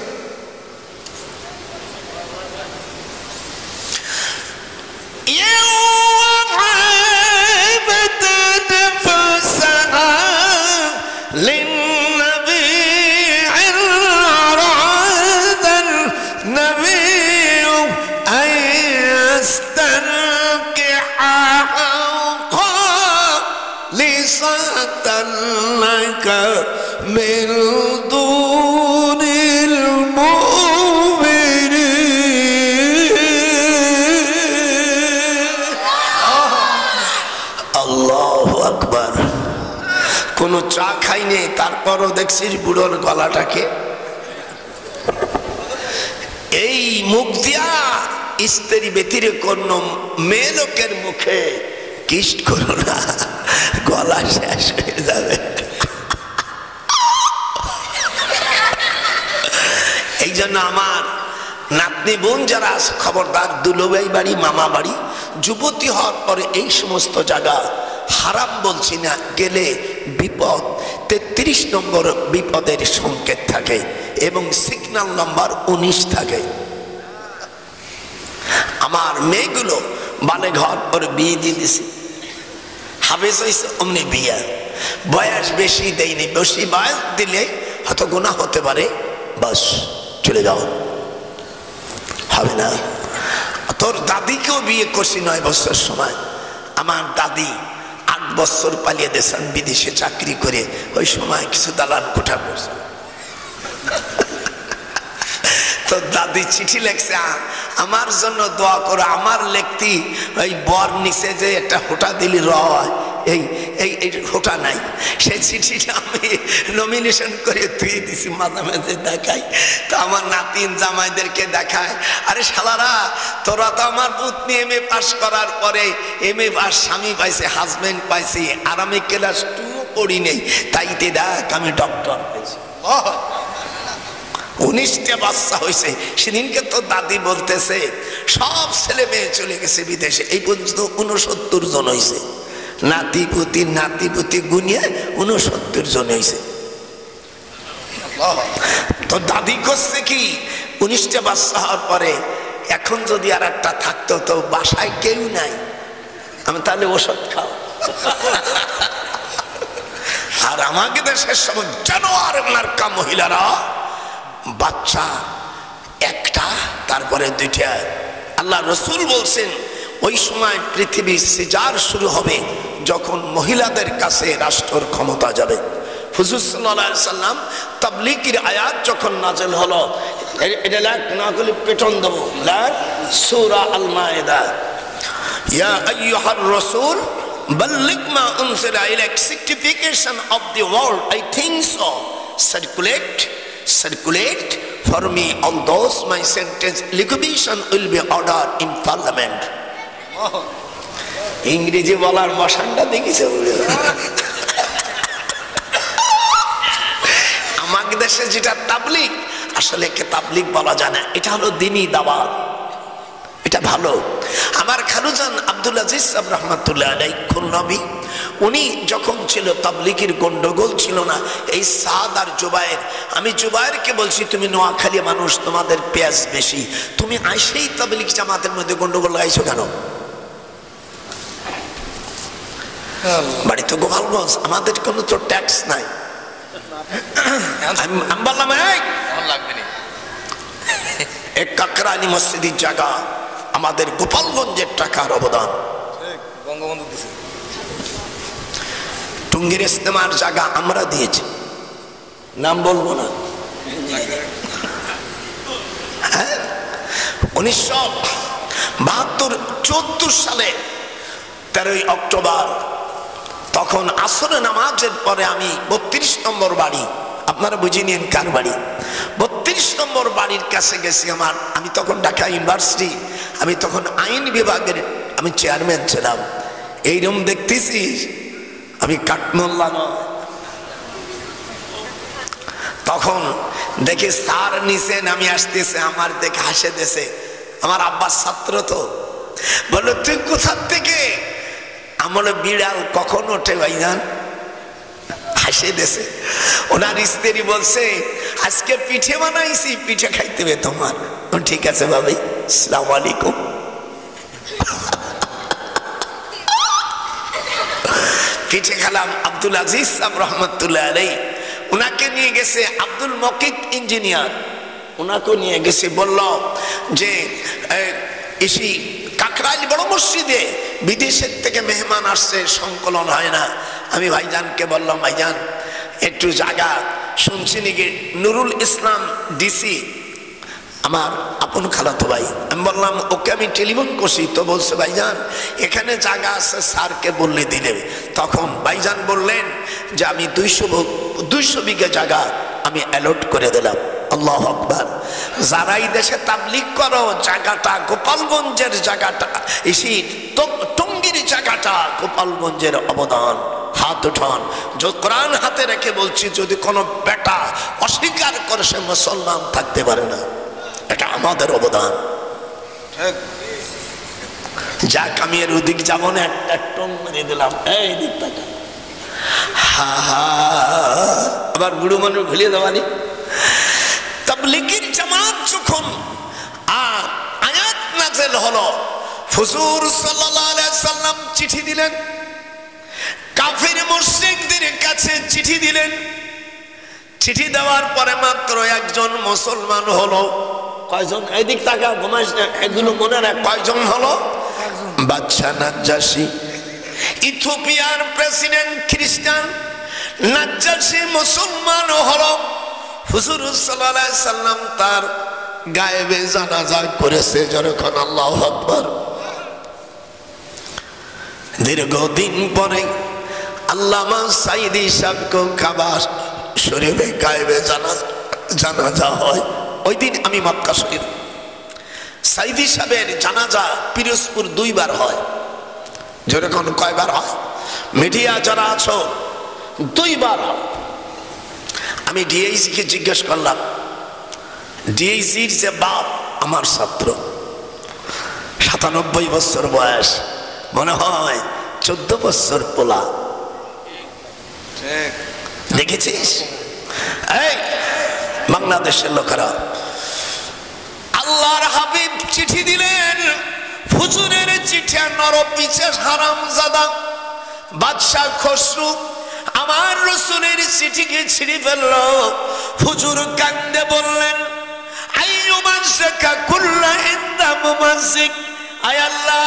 Speaker 1: من دون المؤمنين। আল্লাহু আকবার। কোন চা খাইনি, তারপরও দেখছিস বুড়োর গলাটাকে। এই মুখ দিয়া স্ত্রী ব্যতির কোন মেয়ে লোকের মুখে কিস করো না, গলা শেষ হয়ে যাবে। এই জন্য আমার নাতনি বোন যারা খবরদার, দুলোবাই বাড়ি মামা বাড়ি যুবতী হওয়ার পরে এই সমস্ত জায়গা হারাম বলছি না, গেলে বিপদ। 33 নম্বর বিপদের সংকেত থাকে এবং সিগন্যাল নাম্বার 19 থাকে। আমার মেয়েগুলো বালে ঘর পরে বিয়ে দিয়ে দিছি, হাফেজ হয়েছে অমনি বিয়ে। বয়স বেশি দেয়নি, বেশি বয়স দিলে হয়তো গুনাহ হতে পারে, বাস চলে যাও, হবে না। তোর দাদিকেও বিয়ে করছি 9 বছর সময়। আমার দাদি 8 বছর পালিয়ে দেশান বিদেশে চাকরি করে, ওই সময় কিছু দালান কোঠা করছে। তো দাদি চিঠি লেখছে, আমার জন্য দোয়া করো। আমার লেখতি ওই বর নিচে যে একটা হোটা দিলি রয়, এই হোটা নাই, সেই চিঠিটা আমি নমিনেশন করে ধুয়ে দিছি, মাঝে মাঝে দেখাই। তো আমার নাতিন জামাইদেরকে দেখায়, আরে শালারা তোরা তো আমার পুতনি MA পাস করার পরে MA পাস স্বামী পাইছে, হাজবেন্ড পাইছি, আর আমি ক্লাস 2 পড়ি নেই, তাই দেখ আমি ডক্টর পাইছি। 19টা বাচ্চা হয়েছে। সেদিনকে তো দাদি বলতেছে সব ছেলে মেয়ে চলে গেছে বিদেশে, এই পর্যন্ত 69 জন হয়েছে। নাতিপুতি গুনিয়ে 69 জন হয়েছে। তো দাদি করছে কি, 19টা বাচ্চা হওয়ার পরে এখন যদি আর একটা থাকতো তো বাসায় কেউ নাই, আমি তাহলে ওষুধ খাও। আর আমাকে দেশের সব জানোয়ার মার্কা মহিলারা বাচ্চা একটা, তারপরে 2টা। আল্লাহ রসুল বলছেন ওই সময় পৃথিবীর সিজার শুরু হবে যখন মহিলাদের কাছে রাষ্ট্রের ক্ষমতা যাবে। হুজুর সাল্লাল্লাহু আলাইহি সাল্লাম তাবলীগের আয়াত যখন নাযিল হলো, এটা লাগ না করলে পেটন দেব, লাগ সূরা আল মায়েদা, ইয়া আইয়ুহার রাসূল বাল্লিগ মা উনজিলা ইলাইক, sanctification of the world, I think so, circulate for me on those my sentence liquidation will be ordered in parliament. ইংরেজি বলার মশানটা দেখিছে আমাদের দেশে যেটা তাবলীগ, আসলে কে তাবলীগ বলা যায় না, এটা হলো দ্বীনি দাওয়াত, এটা ভালো। আমার খালুজান আব্দুল আজিজ সাহেব রহমাতুল্লাহ আলাইহি খুলনাবি, উনি যখন ছিল তাবলীগের গন্ডগোল ছিল না, এই সাদ আর জুবায়ের, আমি জুবায়েরকে বলছি তুমি নোয়াখালী মানুষ, তোমাদের পেঁয়াজ বেশি, তুমি আইসেই তাবলীগ জামাতের মধ্যে গন্ডগোল লাগাইছো কেন? বাড়ি তো গোপালগঞ্জ, আমাদের কোনো তো ট্যাক্স নাই। আমি বললাম এক কাকরানি মসজিদের জায়গা আমাদের গোপালগঞ্জের টাকার অবদান, টুঙ্গির ইস্তেমার জায়গা আমরা দিয়েছি, নাম বলবো না। 1972 সালে 13ই অক্টোবর, তখন আসরে নামাজের পরে আমি 32 নম্বর বাড়ি, আপনারা বুঝে নিন কার বাড়ি, 32 নম্বর বাড়ির কাছে গেছি আমার, আমি তখন ঢাকা ইউনিভার্সিটি, আমি তখন আইন বিভাগের আমি চেয়ারম্যান ছিলাম। এইরকম দেখতেছি আমি কাঠমোল্লা নয়, তখন দেখে স্যার নিচে নামি আসতেছে, আমার দেখে হাসে দেশে, আমার আব্বার ছাত্র তো, বলো তুই কোথা থেকে? আমার বিড়াল কখন ওঠে ভাইজান? হাসে দেশে। ওনার স্ত্রী বলছে আজকে পিঠে বানাইছি, পিঠে খাইতে হবে তোমার। ঠিক আছে ভাবি, আসসালামু আলাইকুম। পিঠে খেলাম। আব্দুল আজিজ সাহেব রহমতুল্লাহ আলাইহি, ওনাকে নিয়ে গেছে আব্দুল মকিক ইঞ্জিনিয়ার, ওনাকে নিয়ে গেছে, বলল যে এসি কাকরাইল বড় মসজিদে বিদেশের থেকে মেহমান আসছে, সংকলন হয় না। আমি ভাইজানকে বললাম ভাইজান একটু জায়গা, শুনছি নাকি নুরুল ইসলাম ডিসি আমার আপন খালাতো ভাই, আমি বললাম ওকে আমি টেলিফোন করছি, তো বলছে ভাইজান এখানে জায়গা আছে, স্যারকে বললে দিলে। তখন ভাইজান বললেন যে আমি 200 বিঘা জায়গা আমি অ্যালট করে দিলাম। আল্লাহু আকবার। যারাই দেশে তাবলীগ করো, জায়গাটা গোপালগঞ্জের জায়গাটা, এসি টঙ্গীর জায়গাটা গোপালগঞ্জের অবদান, হাত উঠান। কোরআন হাতে রেখে বলছি, যদি কোনো বেটা অস্বীকার করে সে মুসলমান থাকতে পারে না, এটা আমাদের অবদান। যাক আমি এর ওদিক যাবো না, একটা টং মেরে দিলাম, এই দিক টাকা হা হা, আবার বুড়ো মানুষ ভুলিয়ে দেওয়ানি। তাবলীগের জামাত যখন আয়াত নাযিল হলো, হুজুর সাল্লাল্লাহু আলাইহি সাল্লাম চিঠি দিলেন, কাফির মুশরিকদের কাছে চিঠি দিলেন। চিঠি দেওয়ার পরে মাত্র একজন মুসলমান হলো। কয়জন? এদিক টাকা ঘুমাইস না, এগুলো মনে রাখ, কয়জন হলো? বাদশা নাজ্জাশী, ইথিওপিয়ার প্রেসিডেন্ট খ্রিস্টান, নাজ্জাশী মুসলমান হলো। হুজুর সাল্লাল্লাহু আলাইহি সাল্লাম তার গায়েবে জানাজা করেছে, যখন আল্লাহু আকবার। দীর্ঘদিন পরে আল্লামা সাইদি সাহেবকে কাবা শরীফে গায়েবে জানাজা হয়। ওই দিন আমি মক্কা শরীফ, সাইদি সাহেবের জানাজা পিরোজপুর 2 বার হয়। যেরকম কয়বার হয়? মিডিয়া যারা আছো 2 বার হয়। আমি ডিআইসিকে জিজ্ঞেস করলাম, ডিএইচির যে বাপ আমার ছাত্র, 97 বছর বয়স, মনে হয় 14 বছর পোলা। দেখেছিস এই বাংলাদেশের লোকেরা, আল্লাহর হাবিব চিঠি দিলেন, হুজুরের চিঠি নরপিচের হারামজাদা বাদশাহ খসরু আমার রসুলের চিঠিকে ছিঁড়ে ফেলল। হুজুর কান্দে বললেন, আইয়ুমান শাকা কুল্লা ইন্দা মুমাসসিক, আয় আল্লাহ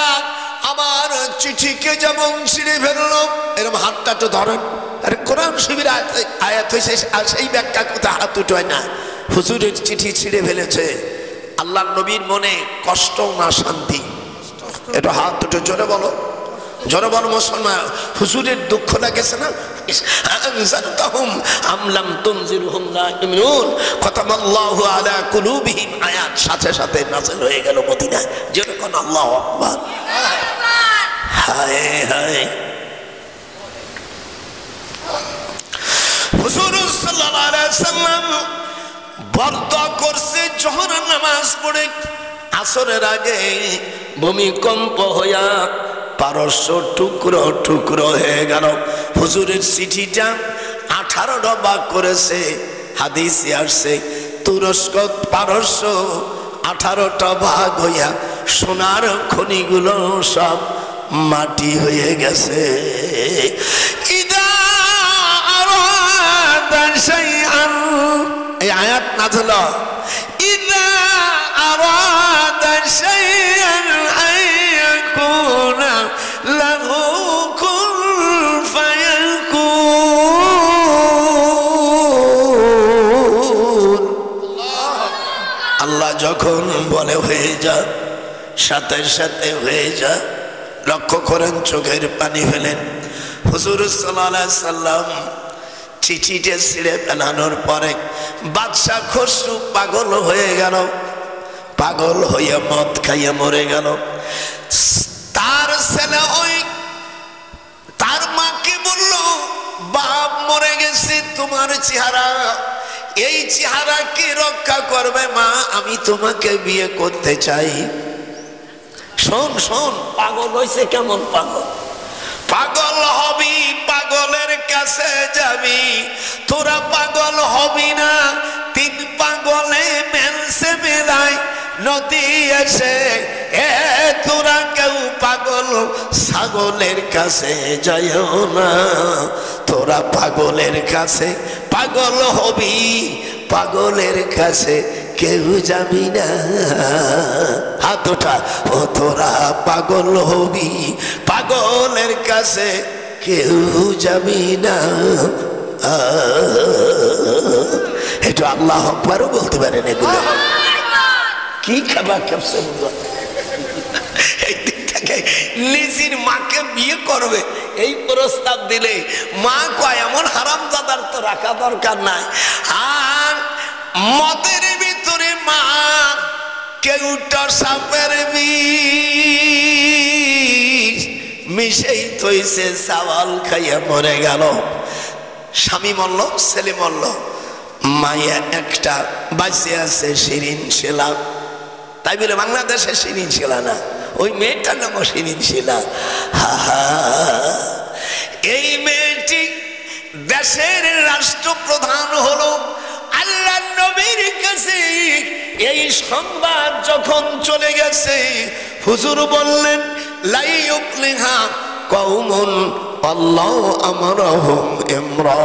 Speaker 1: আমার চিঠিকে যেমন ছিঁড়ে ফেলল, এরকম হাতটা তো ধরেন। আরে কোরআন শরীফের আয়াত হয়েছে, আর সেই ব্যাখ্যা কোথায় হাত উঠোয় না। হুজুরের চিঠি ছিঁড়ে ফেলেছে, আল্লাহ নবীর মনে কষ্ট না শান্তি? এটা হাত দুটো জোরে বলো, জোরে বলো মুসলমান। হুজুরের দুঃখ লাগেছে না? আনজারতাহুম আম লাম তুনজিরহুম লা ইউমিনুন খাতামাল্লাহু আলা কুলুবিহিম, আয়াত সাথে সাথে নাযিল হয়ে গেল মদিনায়। জোরে কোন আল্লাহু আকবার। হায় হায়, হুজুর সাল্লাল্লাহু আলাইহি সাল্লাম বরদোয়া করছে জোহরের নামাজ পড়ে, আসরের আগে ভূমিকম্প হইয়া পারস্য টুকরো টুকরো হয়ে গেল। হুজুরের চিঠিটা 18 ভাগ করেছে, হাদিসে আসছে তুরস্ক পারস্য 18টা ভাগ হইয়া সোনার খনিগুলো সব মাটি হয়ে গেছে। ইদা আরাদা শাইআন, এই আয়াত নাযিল, ইদা আরাদা শাইআন আইয়াকুনা লাহু কুন ফায়াকুন। আল্লাহ যখন বলে হয়ে যা, সাথে সাথে হয়ে যা। লক্ষ্য করেন, চোখের পানি ফেলেন। হুজুর সাল্লাল্লাহু আলাইহি সাল্লাম চিঠিটা ছিঁড়ে ফেলানোর পরে বাদশাহ খসরু পাগল হয়ে গেল, পাগল হইয়া মদ খাইয়া মরে গেল। তার ছেলে ওই তার মাকে বলল, বাপ মরে গেছে, তোমার চেহারা, এই চেহারা কি রক্ষা করবে মা? আমি তোমাকে বিয়ে করতে চাই। শোন শোন, পাগল হয়েছে কেমন পাগল? পাগল হবি, পাগলের কাছে যাবি, তোরা পাগল হবি না। 3 পাগলে মেলছে মেলায় নদী এসে, এ তোরা কেউ পাগল ছাগলের কাছে যাইও না। তোরা পাগলের কাছে পাগল হবি, পাগলের কাছে কেউ যাবি না। হাত ওঠা, ও তোরা পাগল হবি, পাগলের কাছে কেউ যাবি না। এটা আল্লাহ আকবারও বলতে পারেন। এগুলো কি খাবার খাচ্ছে? এই দিক থেকে নিজের মাকে বিয়ে করবে এই প্রস্তাব দিলে মা কয় এমন হারামজাদার তো রাখা দরকার নাই। আর মদের ভিতরে মা কেউটা সাপের বিষ মিশেই থইছে, চাওয়াল খাইয়া মরে গেল। স্বামী মরল, ছেলে মরল, মাইয়া একটা বাঁচে আছে শিরিন শিলা। তাই বলে বাংলাদেশে শিরিন শিলা না, ওই মেয়েটার নাম শিরিন শিলা। এই মেয়েটি দেশের রাষ্ট্রপ্রধান হলো। আল্লাহ নবীর কাছে এই সংবাদ যখন চলে গেছে, হুজুর বললেন, লা ইউফলিহা কওমুন আল্লাহ আমারহুম ইমরা,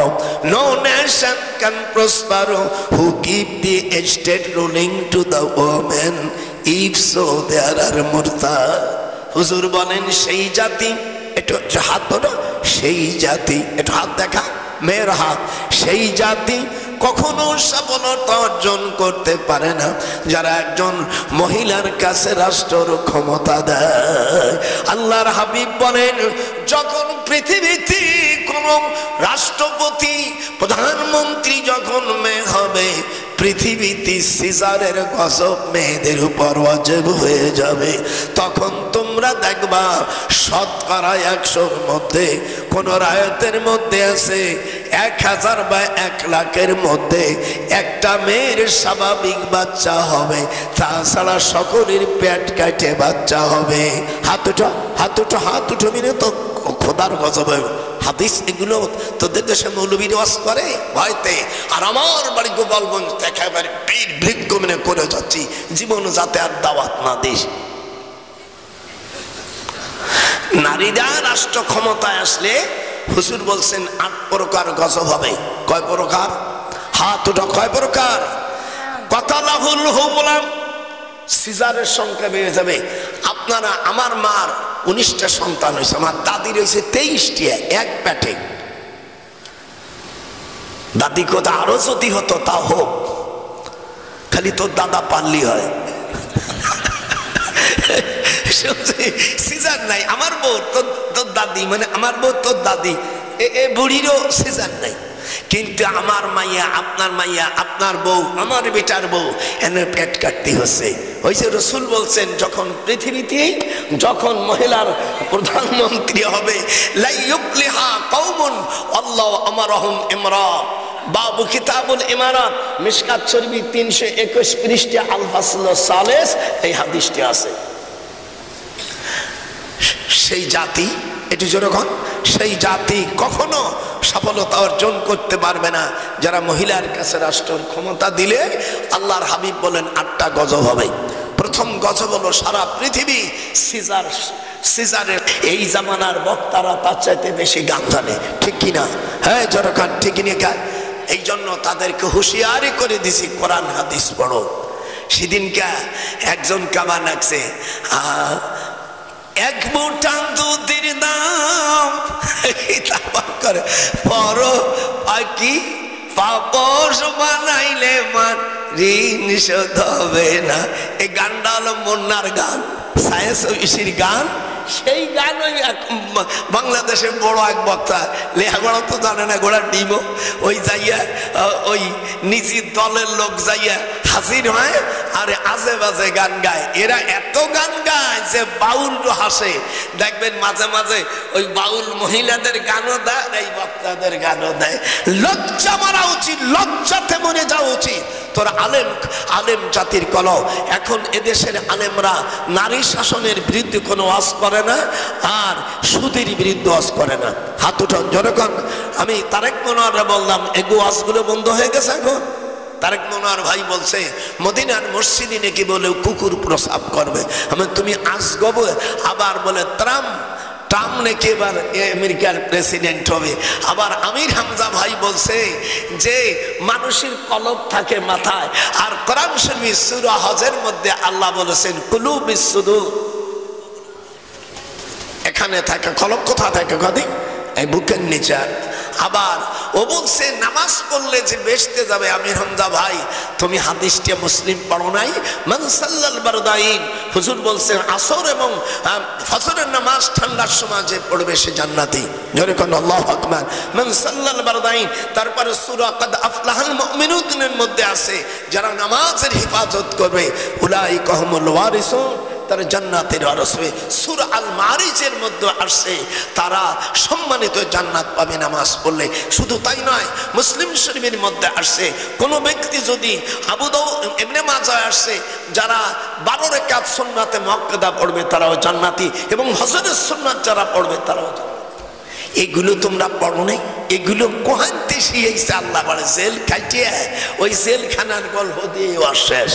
Speaker 1: no nation can prosper who give the estate ruling to the women, if so there are murtad। হুজুর বলেন সেই জাতি, একটু হাত ধরো, সেই জাতি, একটু হাত দেখা, মেয়ের হাত, সেই জাতি কখনো সফলতা অর্জন করতে পারে না যারা একজন মহিলার কাছে রাষ্ট্রের ক্ষমতা দেয়। আল্লাহর হাবিব বলেন, যখন পৃথিবীতে কোন রাষ্ট্রপতি প্রধানমন্ত্রী যখন মেয়ে হবে, পৃথিবীতে সিজারের গজব মেয়েদের উপর ওয়াজিব হয়ে যাবে, তখন তোমরা দেখবা শতকরা 100-র মধ্যে কোন রায়তের মধ্যে আছে 1000 বা 1 লাখের মধ্যে একটা মেয়ের স্বাভাবিক বাচ্চা হবে, তাছাড়া সকলের পেট কাটে বাচ্চা হবে। হাত উঠো মিনে তো খোদার গজব। হাদিস এগুলো তোদের দেশে মৌলবীর ওয়াজ করে ভয়তে, আর আমার বাড়ি গোপালগঞ্জ একেবারে বীর বৃক্ষ মেনে করে যাচ্ছি, জীবন যাতে আর দাওয়াত না দিস। নারীরা রাষ্ট্র ক্ষমতায় আসলে হুজুর বলছেন 8 প্রকার গজব হবে। কয় প্রকার? হাত উঠো, কয় প্রকার? কতালাহুল হুবলাম, সিজারের সংখ্যা বেড়ে যাবে। আপনারা, আমার মার 19টা সন্তান হয়েছে, আমার দাদির হয়েছে 23টা এক পেটে। দাদি কথা আরো যদি হতো তা হোক, খালি তোর দাদা পারলি হয়। সিজার নাই, আমার বউ তোর দাদি, মানে আমার বউ তোর দাদি, এ বুড়িরও সিজার নাই। কিন্তু আমার মাইয়া, আপনার মাইয়া, আপনার বউ, আমার বেটার বউ, এনে পেট কাটতে হচ্ছে। ওই যে রসুল বলছেন, যখন পৃথিবীতে যখন মহিলার প্রধানমন্ত্রী হবে, লা ইউফলিহা কওমুন আল্লাহু আমারহুম ইমরা, বাবু কিতাবুল ইমারাত, মিশকাত শরীফ 321 পৃষ্ঠা আল ফাসল সালেস, এই হাদিসটি আছে। সেই জাতি, এটি যেরকম সেই জাতি কখনো সফলতা অর্জন করতে পারবে না যারা মহিলার কাছে রাষ্ট্রের ক্ষমতা দিলে। আল্লাহর হাবিব বলেন 8টা গজব হবে। প্রথম গজব হলো সারা পৃথিবী সিজারের। এই জামানার বক্তারা তার চাইতে বেশি গান জানে, ঠিক কিনা? হ্যাঁ যেরকম ঠিক কিনা। এই জন্য তাদেরকে হুঁশিয়ারি করে দিছি, কোরআন হাদিস পড়ো। সেদিনকা একজন কামান আছে, 1 মুঠা দুধের দাম করে বড় পাখি পাপস বানাইলে মান ঋণ শোধ হবে না। এই গানটা হলো মুন্নার গান, সায়েন্স ঐশীর গান। সেই গান ওই বাংলাদেশের বড় এক বক্তা, লেখাপড়া তো জানে না, গোড়া ডিমো, ওই যাইয়া ওই নিজের দলের লোক যাইয়া হাজির হয় আর আজে বাজে গান গায়। এরা এত গান গায় যে বাউল হাসে। দেখবেন মাঝে মাঝে ওই বাউল মহিলাদের গানও দেয়, এই বক্তাদের গানও দেয়। লজ্জা মারা উচিত, লজ্জাতে মরে যাওয়া উচিত। তোর আলেম জাতির কল। এখন এদেশের আলেমরা নারী শাসনের বিরুদ্ধে কোনো ওয়াজ করে না, আর সুদের বিরুদ্ধে ওয়াজ করে না। হাত উঠান যেরকম। আমি তারেক মনোয়াররা বললাম, এগো ওয়াজগুলো বন্ধ হয়ে গেছে এখন। তারেক মনোয়ার ভাই বলছে মদিনার মসজিদে নাকি বলে কুকুর প্রসাব করবে। আমি তুমি আসগব, আবার বলে ট্রাম্প নাকি এবার আমেরিকার প্রেসিডেন্ট হবে। আবার আমির হামজা ভাই বলছে যে মানুষের কলব থাকে মাথায়, আর কোরআন শরীফ সূরা হজের মধ্যে আল্লাহ বলেছেন কুলুবিস সুদূর, এখানে থাকে কলব। কোথা থাকে গদি? এই বুকের নিচে। আবার ও বলছে নামাজ পড়লে যে বেহেশতে যাবে। আমির হামজা ভাই, তুমি হাদিসটা মুসলিম পড়ো নাই? মান সাল্লাল বারদাইন, হুজুর বলছেন আসর এবং ফজরের নামাজ ঠান্ডার সময় যে পড়বে সে জান্নাতি। জোরে কোন আল্লাহু আকবার। মান সাল্লাল বারদাইন। তারপরে সূরা কাদ আফলাহাল মুমিনুনের মধ্যে আছে যারা নামাজের হেফাজত করবে, উলাইকা হুমুল ওয়ারিসুন, তারা জান্নাতের ওয়ারিস হবে। সূরা আল মারিজের মধ্যে আসছে তারা সম্মানিত জান্নাত পাবে নামাজ পড়লে। শুধু তাই নয়, মুসলিম শরীফের মধ্যে আসছে কোন ব্যক্তি যদি আবু দাউদ ইবনে মাজাহ আসছে যারা 12 রাকাত সুন্নাতে মুআক্কাদা পড়বে তারাও জান্নাতি, এবং হজরের সুন্নাত যারা পড়বে তারাও জান্নাতি। এগুলো তোমরা পড়ো নাই? এগুলো কোহানতে শিখাইছে আল্লাহ বলে। জেল কাটিয়ে ওই জেলখানার গল্প দিয়ে শেষ।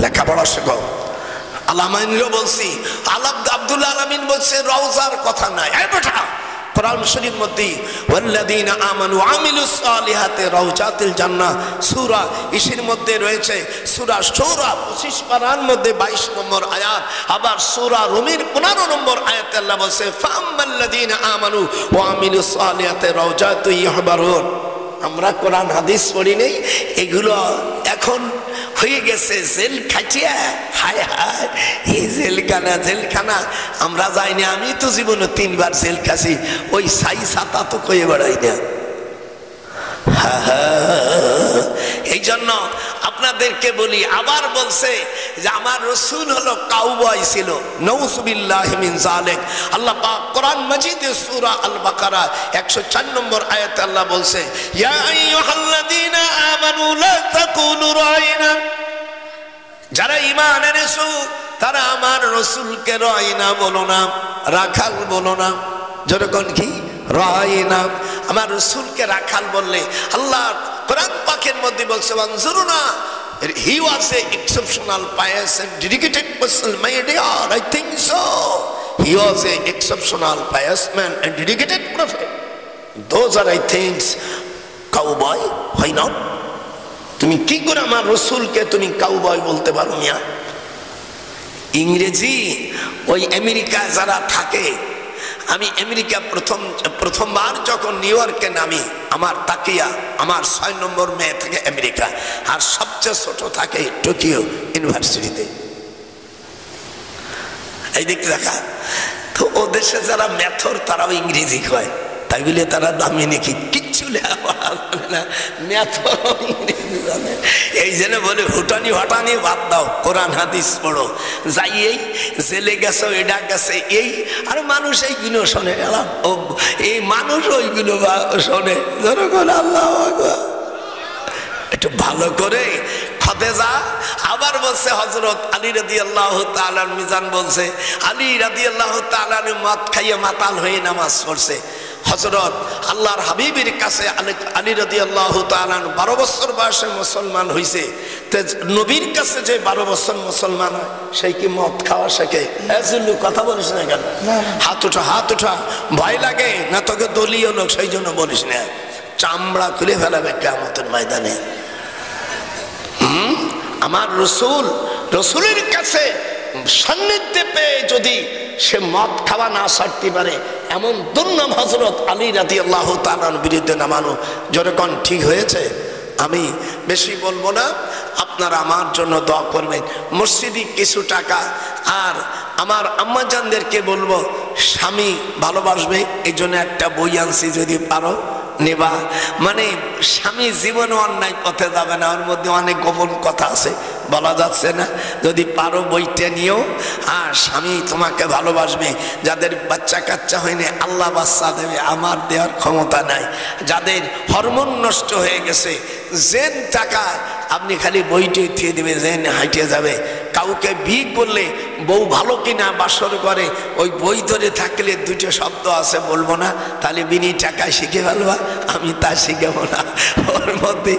Speaker 1: লেখাপড়া শেখো। আলামাইনও বলছি, আব্দুল্লাহ আলামিন বলছে রওজার কথা নাই। এই বেটা, কোরআন শরীফের মধ্যে ওয়াল্লাযীনা আমানু ওয়া আমিলুস সালিহাতি রাওজাতিল জান্নাহ সূরা ইসির মধ্যে রয়েছে। সূরা শূরা 25 পারার মধ্যে 22 নম্বর আয়াত। আবার সূরা রুমের 15 নম্বর আয়াতে আল্লাহ বলছে ফাম্মাল্লাযীনা আমানু ওয়া আমিলুস সালিহাতি রাওজাতু ইহবারুন। আমরা কোরআন হাদিস পড়ি নেই, এগুলো এখন হয়ে গেছে জেল খাটিয়া। হায় হায়, এই জেলখানা আমরা যাই না। আমি তো জীবনে 3 বার জেল খাসি, ওই সাই সাতা তো কয়ে বেড়াই না। এই জন্য আপনাদেরকে বলি, আবার বলছে যে আমার রাসূল হলো কাউবয় ছিল। নাউযুবিল্লাহি মিন যালিক। আল্লাহ পাক কোরআন মাজিদে সূরা আল বাকারা 104 নম্বর আয়াতে আল্লাহ বলছে, ইয়া আইয়ুহাল্লাযীনা আমানু লা তাকুলু রাইনা, যারা ঈমান এনেছো তারা আমার রাসূলকে রাইনা বলো না, রাখাল বলো না। যেরকম কি রাইনা, আমার রাসূলকে রাখাল বললে আল্লাহ কোরআন পাকের মধ্যে বলছে, ওয়ানজুরনা, he was a exceptional pious and dedicated person, my dear, I think so, he was a exceptional pious man and dedicated prophet. Those are I things. Cowboy, why not? তুমি কি করে আমার রাসূলকে তুমি কাউবয় বলতে পারো মিয়া? ইংরেজি ওই আমেরিকা যারা থাকে, আমি আমেরিকা প্রথমবার যখন নিউ ইয়র্কে নামি, আমার তাকিয়া আমার 6 নম্বর মেয়ে থেকে আমেরিকা, আর সবচেয়ে ছোট থাকে টোকিও ইউনিভার্সিটিতে। এই দেখতে দেখা তো ও দেশে যারা মেথর তারাও ইংরেজি কয়, তাই বলে তারা দামি নাকি কিচ্ছু লেখা না, মেথর ইংরেজি জানে। এই জন্য বলে হুটানি হটানি বাদ দাও, কোরআন হাদিস পড়ো। যাই এই জেলে গেছে, এটা গেছে এই, আর মানুষ এইগুলো শোনে, ও এই মানুষ ওইগুলো শোনে। ধরো করে আল্লাহ একটু ভালো করে খাদেজা। আবার বলছে হযরত আলী রাদিয়াল্লাহু তাআলা মিজান বলছে, আলী রাদিয়াল্লাহু তাআলা মদ খাইয়ে মাতাল হয়ে নামাজ পড়ছে। হযরত আল্লাহর হাবিবের কাছে আলী রাদিয়াল্লাহু তাআলা 12 বছর বয়সে মুসলমান হইছে। তো নবীর কাছে যে 12 বছর মুসলমান হয়, সেই কি মদ খাওয়া শেখে? এজুল্লু কথা বলিস না কেন? হাত উঠা, হাত উঠা। ভয় লাগে না তোকে দলীয় লোক, সেই জন্য বলিস না, চামড়া খুলে ফেলাবে কিয়ামতের ময়দানে। আমার রসুলের কাছে সান্নিধ্যে পেয়ে যদি সে মদ খাওয়া না ছাড়তে পারে, এমন দুর্নাম হযরত আলী রাদিয়াল্লাহু তাআলার বিরুদ্ধে নামানো। যেরকম ঠিক হয়েছে, আমি বেশি বলবো না, আপনারা আমার জন্য দোয়া করবেন। মসজিদে কিছু টাকা, আর আমার আম্মাজানদেরকে বলবো স্বামী ভালোবাসবে, এই জন্য একটা বই আনছি, যদি পারো নেবা। মানে স্বামী জীবনে অন্যায় পথে যাবে না, ওর মধ্যে অনেক গোপন কথা আছে, বলা যাচ্ছে না। যদি পারো বইটা নিও, আর স্বামী তোমাকে ভালোবাসবে। যাদের বাচ্চা কাচ্চা হয়নি আল্লাহ বাচ্চা দেবে, আমার দেওয়ার ক্ষমতা নাই। যাদের হরমোন নষ্ট হয়ে গেছে, জেন টাকা আপনি খালি বইটি উঠিয়ে দেবে, জেন হাইটে যাবে। কাউকে বিয়ে করলে বউ ভালো কিনা বাসর করে, ওই বই ধরে থাকলে 2টা শব্দ আছে, বলবো না, তাহলে বিনি টাকায় শিখে ফেলবা। আমি তা শিখাবো না, ওর মধ্যে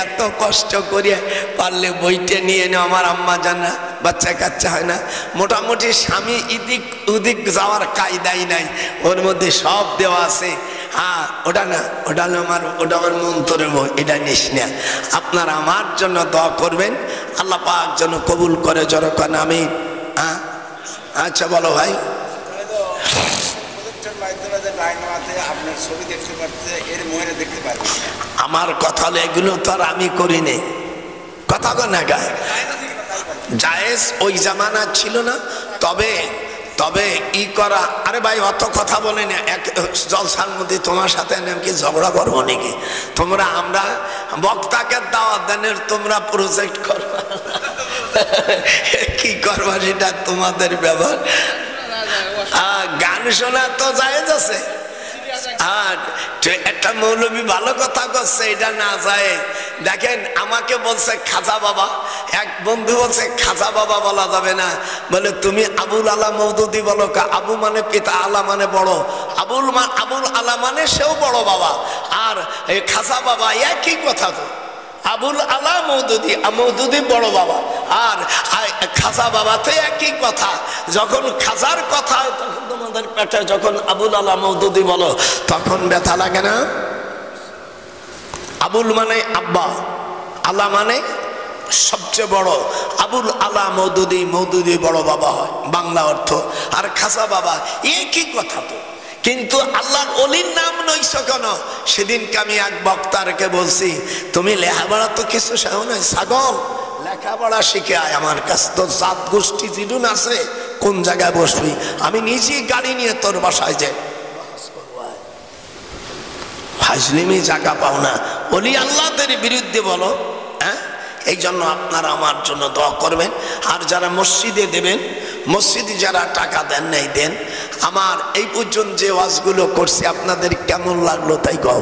Speaker 1: এত কষ্ট করিয়া পারলে বইটা নিয়ে নেও। আমার আম্মা জানা বাচ্চা কাচ্চা হয় না, মোটামুটি স্বামী ইদিক উদিক যাওয়ার কায়দাই নাই, ওর মধ্যে সব দেওয়া আছে। হ্যাঁ, ওটা না, ওটা আমার মন্তরের বই, এটা নিস না। আপনারা আমার জন্য দোয়া করবেন, আল্লাহ পাক যেন কবুল করে। যখন আমি আচ্ছা বলো ভাই, আমার কথা হলো এগুলো তো আর আমি করিনি, কথা না গায়ে জায়েজ ওই জামানা ছিল না। তবে ই করা, আরে ভাই অত কথা বলে না, এক জলসার মধ্যে তোমার সাথে নাকি ঝগড়া করবো নাকি? তোমরা আমরা বক্তাকে দাওয়াত দেন, তোমরা প্রজেক্ট করবা, কি করবা সেটা তোমাদের ব্যাপার। গান শোনা তো জায়েজ আছে, আর একটা মৌলবী ভালো কথা করছে, এটা না যায়। দেখেন আমাকে বলছে খাজা বাবা, এক বন্ধু বলছে খাজা বাবা বলা যাবে না, বলে তুমি আবুল আলা মওদুদি বলো। আবু মানে পিতা, আলা মানে বড়, আবুল আলা মানে সেও বড় বাবা, আর এই খাজা বাবা একই কথা। তো আবুল আলা মওদুদি, মওদুদি বড় বাবা, আর খাজা বাবা তো একই কথা। যখন খাজার কথা, তখন তোমাদের পেটে যখন আবুল আলা মওদুদি বলো, তখন ব্যথা লাগে না? আবুল মানে আব্বা, আলা মানে সবচেয়ে বড়। আবুল আলা মওদুদি, মওদুদি বড় বাবা হয় বাংলা অর্থ, আর খাজা বাবা একই কথা। তো কিন্তু আল্লাহর ওলির নাম নইছ কেন? সেদিনকে আমি এক বক্তারকে বলছি, তুমি লেখাপড়া তো কিছু শেখো নাই, ছাগল লেখাপড়া শিখে আয় আমার কাছে। তোর জাত গোষ্ঠী জিডুন আছে, কোন জায়গায় বসবি? আমি নিজেই গাড়ি নিয়ে তোর বাসায় যাই, ফাজলিমি জায়গা পাও না, ওলি আল্লাহদের বিরুদ্ধে বলো। হ্যাঁ, এই জন্য আপনারা আমার জন্য দোয়া করবেন। আর যারা মসজিদে দেবেন, মসজিদে যারা টাকা দেন নাই দেন। আমার এই পর্যন্ত যে ওয়াজগুলো করছি আপনাদের কেমন লাগলো তাই কও।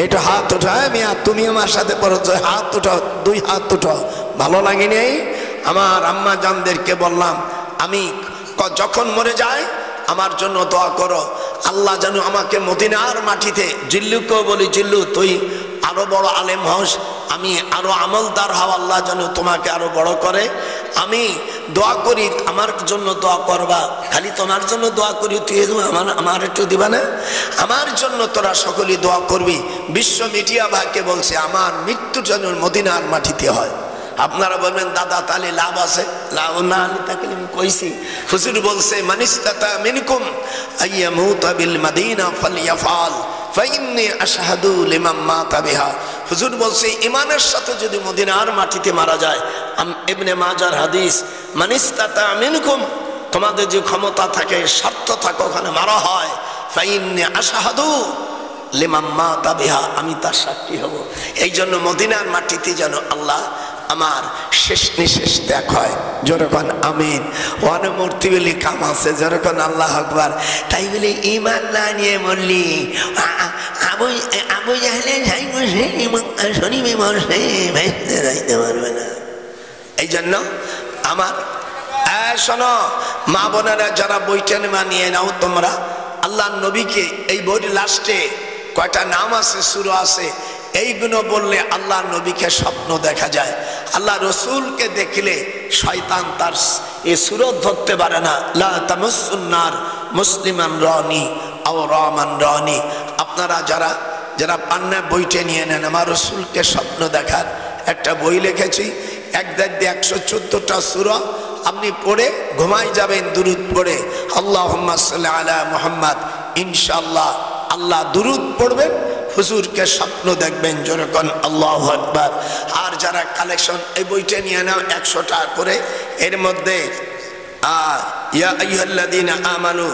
Speaker 1: এটা হাত উঠায় মিয়া, তুমি আমার সাথে পড়ো, হাত উঠাও, 2 হাত উঠাও। ভালো লাগেনি? আমার আম্মা জানদেরকে বললাম আমি যখন মরে যাই আমার জন্য দোয়া করো, আল্লাহ যেন আমাকে মদিনার মাটিতে, জিল্লুকেও বলি জিল্লু তুই আরো বড় আলেম হস, আমি আরো আমলদার হও, আল্লাহ যেন তোমাকে আরো বড় করে। আমি দোয়া করি আমার জন্য দোয়া করবা, খালি তোমার জন্য দোয়া করি, তুই আমার একটু দিবা না? আমার জন্য তোরা সকলেই দোয়া করবি। বিশ্ব মিডিয়া ভাইকে বলছে আমার মৃত্যু যেন মদিনার মাটিতে হয়। আপনারা বলবেন দাদা তাহলে লাভ আছে, লাভ না হলে তাকে আমি কইছি। হুজুর বলছে মানিস্তাতা মিনকুম আইয়ামুতা বিল মাদিনা ফালইয়াফাল ফাইন্নী আশহাদু লিমান মাতা বিহা। হুজুর বলছে ঈমানের সাথে যদি মদিনার মাটিতে মারা যায়, ইবনে মাজার হাদিস, মানিস্তাতা মিনকুম, তোমাদের যে ক্ষমতা থাকে, স্বার্থ থাকে, ওখানে মারা হয়, ফাইন্নী আশহাদু লিমান মাতা বিহা, আমি তার সাক্ষী হব। এই জন্য মদিনার মাটিতে যেন আল্লাহ আমার শেষ নিঃশেষ দেখ হয়। যেরকম আমিন। ওখানে মূর্তি বলি কাম আছে, যেরকম আল্লাহ আকবার। তাই বলে ইমান না নিয়ে বললি আবু জাহলে শরীফে বসে ভেসতে যাইতে পারবে না। এই জন্য আমার শোনো মা বোনেরা, যারা বইটা নিয়ে নাও তোমরা, আল্লাহ নবীকে এই বইয়ের লাস্টে কয়টা নাম আছে, সূরা আছে, এইগুলো বললে আল্লাহ নবীকে স্বপ্ন দেখা যায়। আল্লাহ রসুলকে দেখলে শয়তান তার এই সুরত ধরতে পারে না। লা তামাসসুন্নার মুসলিমান রানি আও রামান রানি। আপনারা যারা যারা পান্না বইটা নিয়ে নেন, আমার রসুলকে স্বপ্ন দেখার একটা বই লিখেছি, 114টা সূরা, আপনি পড়ে ঘুমাই যাবেন দুরুদ পড়ে, আল্লাহুম্মা সাল্লি আলা মুহাম্মদ। ইনশাআল্লাহ আল্লাহ দুরুদ পড়বেন, হুজুরকে স্বপ্ন দেখবেন, যেরকম আল্লাহু আকবার। আর যারা কালেকশন এই বইটা নিয়ে নাও 100 টাকা করে, এর মধ্যে ইয়া আইয়ুহাল্লাযীনা আমানু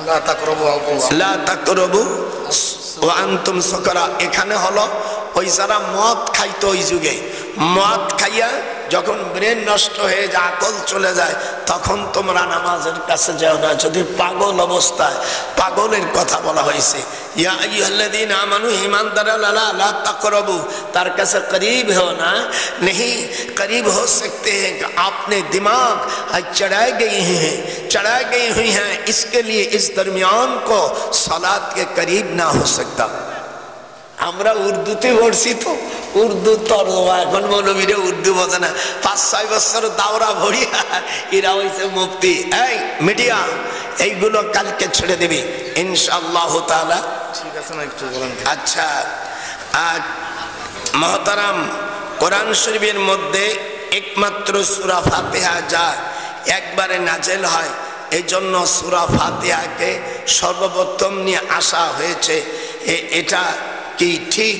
Speaker 1: লা তাকরাবু ওয়া আনতুম সুকারা। এখানে হলো ওই যারা মদ খাইতো, ওই যুগে মদ খাইয়া যখন ব্রেন নষ্ট হয়ে যায়, আকল চলে যায়, তখন তোমরা নামাজের কাছে যাও না। যদি পাগল অবস্থায়, পাগলের কথা বলা হয়েছে, ইয়া আইয়ুহাল্লাযীনা আমানু, ঈমানদাররা লা তাকরাবু, তার কাছে करीब हो ना, नहीं करीब हो सकते हैं कि आपने दिमाग चढ़ाए गई हुई हैं, इसके लिए इस दरमियान को सलात के करीब ना हो सकता। আমরা উর্দুতে পড়ছি তো, উর্দু তরজমা, এখন মৌলবীরা উর্দু বোঝে না। 5-6 বছর দাওরা ভরিয়া এরা হয়েছে মুফতি। এই মিডিয়া এইগুলো কালকে ছেড়ে দিবি ইনশাআল্লাহ তাআলা।
Speaker 2: ঠিক আছে না, একটু বলেন। আচ্ছা,
Speaker 1: মহতারাম, কোরআন শরীফের মধ্যে একমাত্র সূরা ফাতিহা যা একবারে নাজেল হয়, এই জন্য সূরা ফাতিহাকে সর্বপ্রথম নিয়ে আসা হয়েছে। এটা কি ঠিক?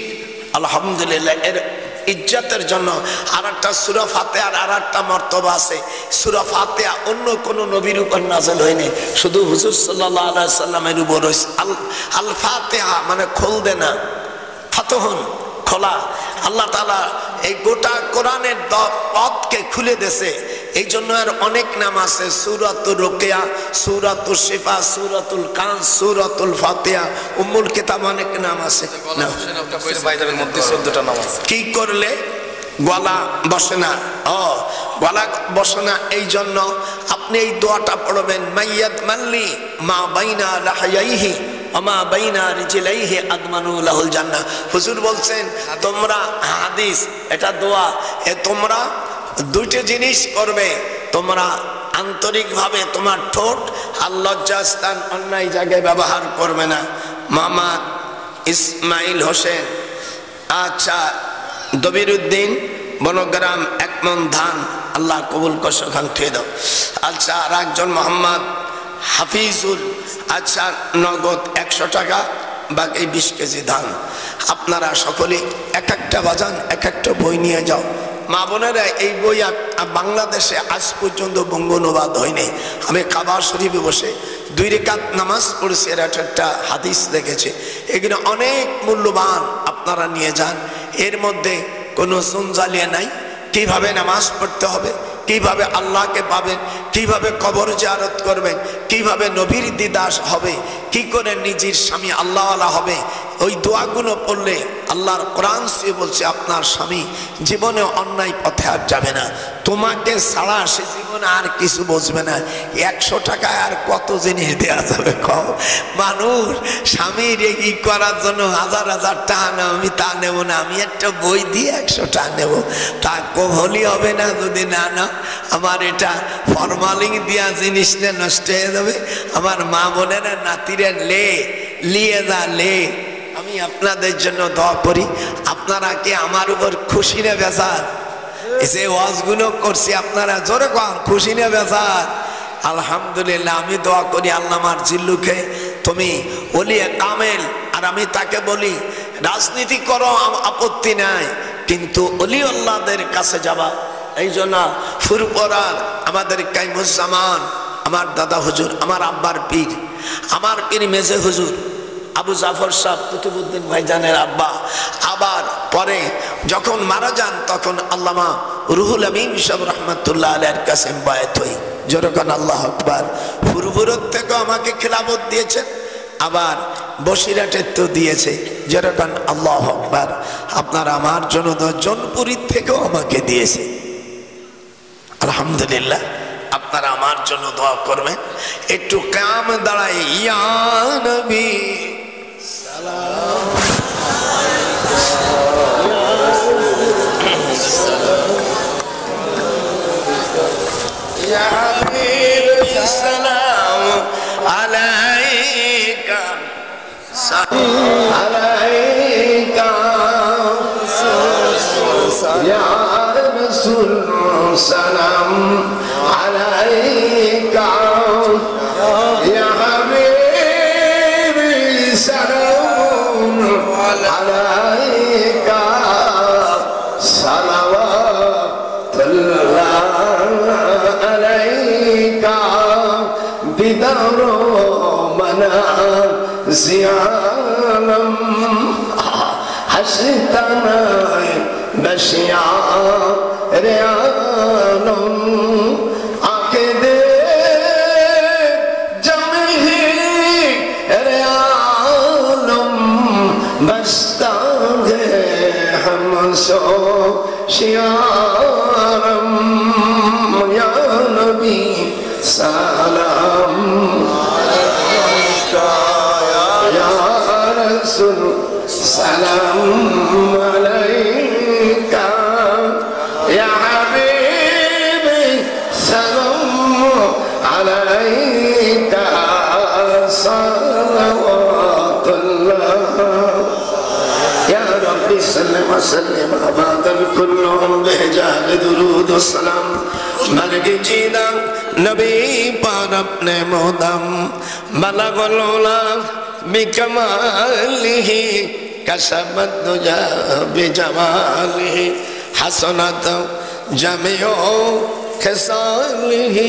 Speaker 1: আলহামদুলিল্লাহ, এর ইজ্জতের জন্য। আর একটা সূরা ফাতিহার আর একটা মর্তবা আছে। সূরা ফাতিহা অন্য কোন নবীর উপর নাযিল হয়নি, শুধু হুজুর সাল্লাল্লাহু আলাইহি সাল্লামের উপর হয়েছে। আল ফাতিহা মানে খুলবে না, ফাতহুন খোলা। আল্লাহ তাআলা এই গোটা কোরআনের পথকে খুলে দিয়েছে। এই জন্য আর অনেক নাম আছে, সূরাতুর রুকিয়া, সূরাতুল শিফা, সূরাতুল কান, সূরাতুল ফাতিহা, উম্মুল কিতাব, অনেক নাম আছে। কি করলে গলা বসে না? গলা বসে না, এই জন্য আপনি এই দোয়াটা পড়বেন, মাইয়াত মাল্লি মা বাইনা লাহইহি আমা বাইনা রিজলাইহি আদমানু লাহুল জান্নাহ। হুজুর বলছেন তোমরা, হাদিস, এটা দোয়া, তোমরা দুইটা জিনিস করবে। তোমরা আন্তরিকভাবে তোমার ঠোঁট আর লজ্জাস্থান অন্যায় জায়গায় ব্যবহার করবে না। মোহাম্মদ ইসমাইল হোসেন, আচ্ছা, দবিরউদ্দিন, বনগ্রাম, 1 মণ ধান, আল্লাহ কবুল করো, খান থুয়ে দাও। আচ্ছা, আর একজন মোহাম্মদ হাফিজুল, আচ্ছা, নগদ 100 টাকা, বাকি 20 কেজি ধান। আপনারা সকলে এক একটা বাজান, এক একটা বই নিয়ে যাও। মা বোনেরা এই বই বাংলাদেশে আজ পর্যন্ত বঙ্গ অনুবাদ হয়নি। আমি কাবা শরীফে বসে 2 রাকাত নামাজ পড়েছি, এর একটা হাদিস দেখেছি। এগুলো অনেক মূল্যবান, আপনারা নিয়ে যান। এর মধ্যে কোনো সুনজালিয়া নাই। কিভাবে নামাজ পড়তে হবে, কিভাবে আল্লাহকে পাবেন, কিভাবে কবর জিয়ারত করবেন, কিভাবে নবীর দিদার হবে, কি করে নিজের স্বামী আল্লাহওয়ালা হবে, ওই দোয়াগুলো পড়লে আল্লাহর কোরআন সে বলছে আপনার স্বামী জীবনে অন্যায় পথে আর যাবে না, তোমাকে ছাড়া সে জীবনে আর কিছু বুঝবে না। 100 টাকায় আর কত জিনিস দেওয়া যাবে কও? মানুষ স্বামীর ই করার জন্য হাজার হাজার টাকা না, আমি তা নেব না, আমি একটা বই দিয়ে 100 টাকা নেব, তা কহলি হবে না যদি না না। আমার এটা ফরমালিং দিয়া জিনিস নষ্ট হয়ে যাবে। আমার মা বোনেরা নাতিরে লিয়ে যা লে। আমি আপনাদের জন্য দোয়া করি, আপনারা কি আমার উপর খুশি না বেজার? যে ওয়াজগুলো করছি আপনারা জোরে কন, খুশি না বেজার? আলহামদুলিল্লাহ। আমি দোয়া করি আল্লাহ আমার জিল্লুকে তুমি ওলিয়ে কামেল, আর আমি তাকে বলি রাজনীতি করো আপত্তি নাই, কিন্তু ওলি আল্লাহদের কাছে যাবা। এই জন্য ফুরপরার আমাদের কাইমুজ্জামান, আমার দাদা হুজুর, আমার আব্বার পীর, আমার পীর মেজে হুজুর আবু জাফর সাহেব কুতুবউদ্দিন ভাইজানের আব্বা, আবার পরে যখন মারা যান তখন আল্লামা রুহুল আমিন সাহেব রহমতুল্লাহ আলাইহির কাছে বায়াত হই। যেরকম আল্লাহ আকবার। ফুরফুরত থেকে আমাকে খেলাফত দিয়েছেন, আবার বসিরহাটের তো দিয়েছে। যেরকম আল্লাহ আকবার। আপনার আমার জন্য জনপুরীর থেকেও আমাকে দিয়েছে। আলহামদুলিল্লাহ। আপনারা আমার জন্য দোয়া করবেন। একটু কাম দাঁড়ায়, ইয়া নবী সালাম ইয়া হাবিব সালাম আলাইকা আলাইকা ইয়া রাসূল সালাম আলাইকা ইয়া হাবিবি সালাম আলাইকা সালাওয়াতুল্লাহ আলাইকা বিদারু মানাজিয়ালাম হাসতানা বশিয়া রিয়ালম আকে দে জমহি রিয়ালম বস্তাগে হামসো শিয়ারম ইয়া নবী সালাম আলাইকা ইয়া রাসূল সালাম আলাইকা ইয়া হাবিবি সালাম আলাইকা সালাওয়াতুল্লাহ ইয়া রাব্বি সাল্লি ওয়া সাল্লিম আবাদা কুল্লুহুম বিহিজাল দুরুদ ওয়াস সালাম মালিক জিনা নবী পাক আপনে মোদম বালাগুল উলা বিকামালিহি কাসাবাত দুজা বিজামালিহি হাসানাত জামিউ খিসালিহি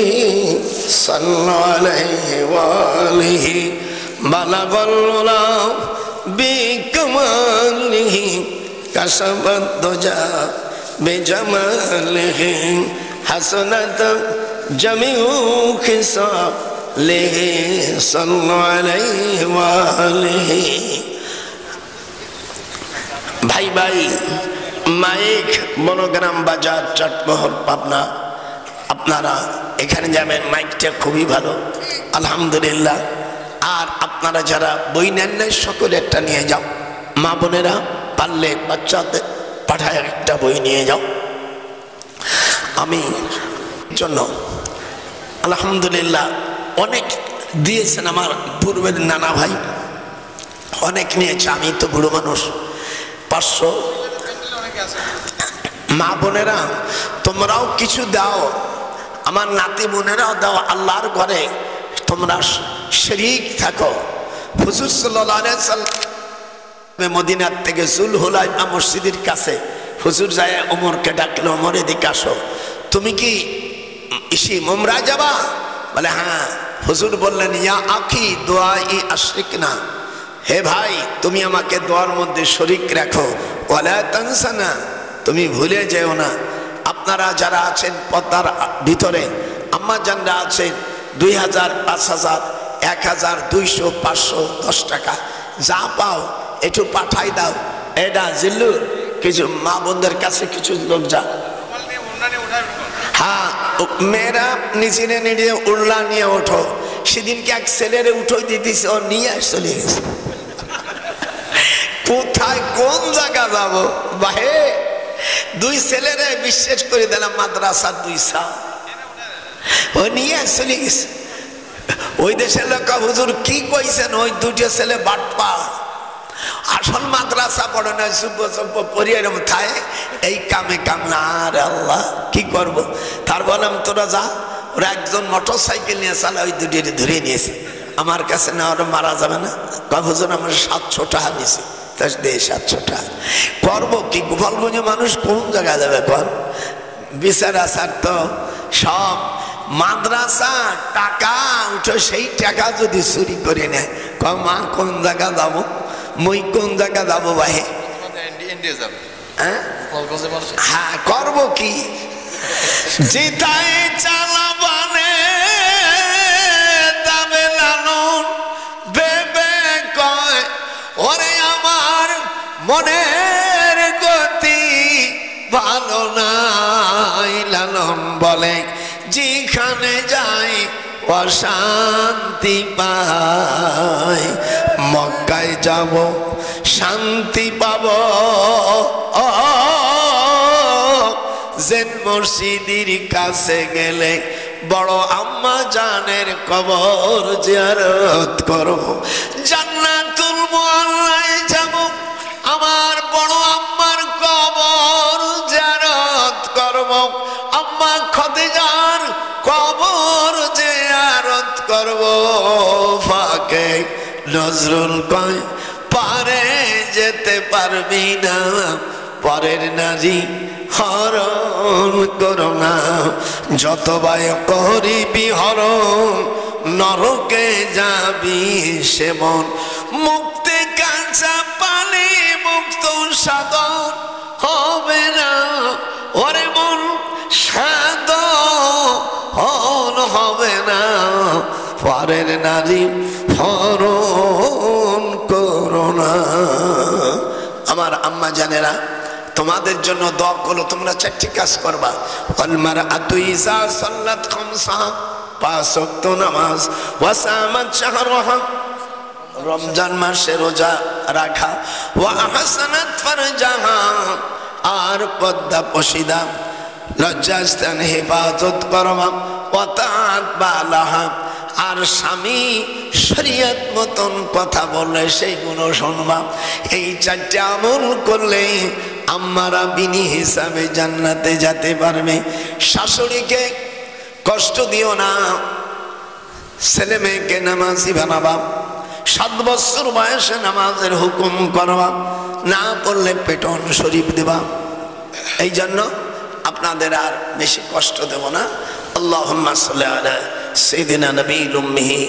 Speaker 1: সাল্লাল্লাহু আলাইহি ওয়া আলিহি বালাগুল উলা বিকামালিহি কাসাবাত দুজা বিজামালিহি হাসানাত জামিউ খিসালিহি সাল্লাল্লাহু আলাইহি ওয়া আলিহি। ভাই ভাই, মাইক মনোগ্রাম বাজার চটমোহর পাবনা, আপনারা এখানে যাবেন, মাইকটা খুবই ভালো আলহামদুলিল্লাহ। আর আপনারা যারা বই নেন নাই সকলে একটা নিয়ে যাও, মা বোনেরা পারলে বাচ্চাদের পাঠায় একটা বই নিয়ে যাও। আমি জন্য আলহামদুলিল্লাহ অনেক দিয়েছেন আমার পূর্বের নানা ভাই, অনেক নিয়েছে। আমি তো বুড়ো মানুষ, 500। মা বোনেরা তোমরাও কিছু দাও, আমার নাতি বোনেরাও দাও, আল্লাহর ঘরে তোমরা শরীক থাকো। হুজুর সাল্লাল্লাহু আলাইহি ওয়াসাল্লাম মদিনার থেকে জুলহুলাইফা মসজিদের কাছে হুজুর যায় ওমরকে ডাকলো, ওমর এদিকে আসো। তুমি কি ইসি মুমরা যাবা? বলে হ্যাঁ। হুজুর বললেন ইয়া আখি দুআই আশরিকনা, হে ভাই তুমি আমাকে দোয়ার মধ্যে শরীক রাখো। ওয়ালা তানসানা, তুমি ভুলে যেও না। আপনারা যারা আছেন পদ্মার ভিতরে, আম্মা জানরা আছেন, 2000, 5000, 1000, 200, 500, 10 টাকা যা পাও একটু পাঠাই দাও। এটা জিল্লু কিছু মা বোনদের কাছে কিছু লোক যা, হ্যাঁ মেয়েরা নিজে নিজে উড়লা নিয়ে ওঠো। সেদিনকে এক ছেলেরে উঠোই দিতেছে, ও নিয়ে চলে গেছে। কোথায় কোন জায়গা যাবো বাহে? 2 ছেলেরে বিশ্বাস করে দিলাম মাদ্রাসার 2 সাল, ও নিয়ে চলে গেছে। ওই দেশের লোক হুজুর কি কইছেন, ওই 2টা ছেলে বাটপা, আসল মাদ্রাসা পড়ে না, যুব্য পরিয়ে থায় এই কামে কাম না। আর আল্লাহ কি করব? তার বললাম তোরা যা। ওরা একজন মোটর সাইকেল নিয়ে চালা, ওই 2টি ধরে নিয়েছে। আমার কাছে না ওরা মারা যাবে না? হুজুর আমার 700 টাকা নিয়েছে। 700 টাকা করবো কি? গোপালগঞ্জে মানুষ কোন জায়গায় যাবে কোন বিচার আসার? তো সব মাদ্রাসা টাকা উঠে, সেই টাকা যদি চুরি করে নেয়, মা কোন জায়গা যাবো, মই কোন জায়গা যাবো ভাই? হ্যাঁ করবো কি? জিতাই চালাবানে দাবে লালন বেবে কয়, ওরে আমার মনের গতি ভালো নাই। লালন বলে যেখানে যাই অশান্তি পাই, মক্কায় যাব শান্তি পাব, জেন মসজিদের কাছে গেলে বড় আম্মা জানের কবর জিয়ারত করব। জান্নাতুল মুআল্লায় যাব, আমার বড় আম্মার কবর জিয়ারত করব। আম্মা খাদিজার কবর জিয়ারত করব। ফাঁকে নজরুল কয় পারে যেতে পারবি না, পরের নারী হরণ করো না। যত বায় করিবি হরণ, নরকে যাবি সেমন। মুক্তি কাঁচা পানি মুক্ত সাধন হবে না, ওরে মন সাধন হবে না। পরের নারী হরণ করো না। আমার আম্মা জানেরা, তোমাদের জন্য দোয়া করলো, তোমরা 4টি কাজ করবা। কলমার আতুইজা সাল্লাত খামসা, 5 ওয়াক্ত নামাজ, ওয়াসামাত শাহরহা, রমজান মাসে রোজা রাখা, ওয়া আহসানাত ফারজাহা, আর পর্দা পশিদা লজ্জাস্থান হেফাজত করবা, ওয়া তাআত বালাহা, আর স্বামী শরীয়ত মতন কথা বললে সেইগুলো শুনবা। এই 4টে আমল করলে আম্মারা বিনি হিসাবে জান্নাতে যেতে পারবে। শাশুড়িকে কষ্ট দিও না, ছেলে মেয়েকে নামাজি বানাবা। 7 বছর বয়সে নামাজের হুকুম করবা, না পড়লে পেটন শরীফ দেবা। এই জন্য আপনাদের আর বেশি কষ্ট দেব না। আল্লাহুম্মা সাল্লি আলা সাইয়্যিদিনা নবীল উম্মিহি।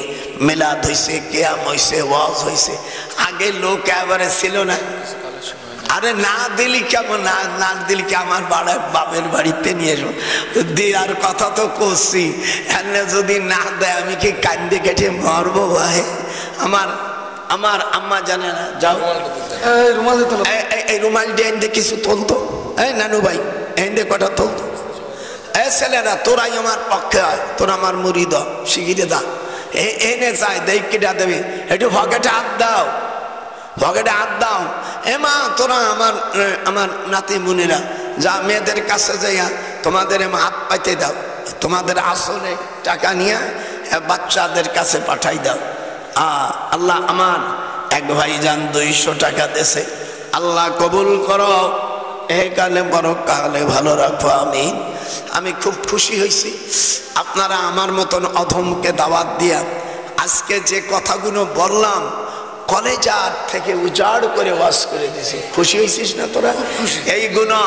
Speaker 1: মিলাদ হইছে, কিয়াম হইছে, ওয়াজ হইছে। আগে লোক এবারে ছিল না। আরে না দিলি কেমন? না দিলি কি? আমার বাপের বাড়িতে নিয়ে এসো, দেওয়ার কথা তো করছি। এনে যদি না দেয় আমি কি কান্দে কেটে মরবো ভাই? আমার আম্মা জানে না। যাও এই রুমাল দিয়ে এনে কিছু তুলতো। এই নানু ভাই এনে কটা তুলতো। এই ছেলেরা তোরাই আমার পক্ষে হয়, তোরা আমার মুরিদ, শিখিয়ে দা। এনে চাই দেখ কিটা দেবে, একটু পকেটে হাত দাও, পকেটে হাত দাও। এ মা তোরা আমার নাতি মুনিরা যা মেয়েদের কাছে যাইয়া তোমাদের হাত পাইতে দাও, তোমাদের আসলে টাকা নিয়ে বাচ্চাদের কাছে পাঠাই দাও। আল্লাহ আমার এক ভাইজান 200 টাকা দেশে, আল্লাহ কবুল করো, এ কালে বড় কালে ভালো রাখো। আমি খুব খুশি হয়েছি আপনারা আমার মতন অধমকে দাওয়াত দিয়া আজকে যে কথাগুলো বললাম কলেজার থেকে উজাড় করে ওয়াজ করে দিছি। খুশি হয়েছিস না তোরা? এইগুলো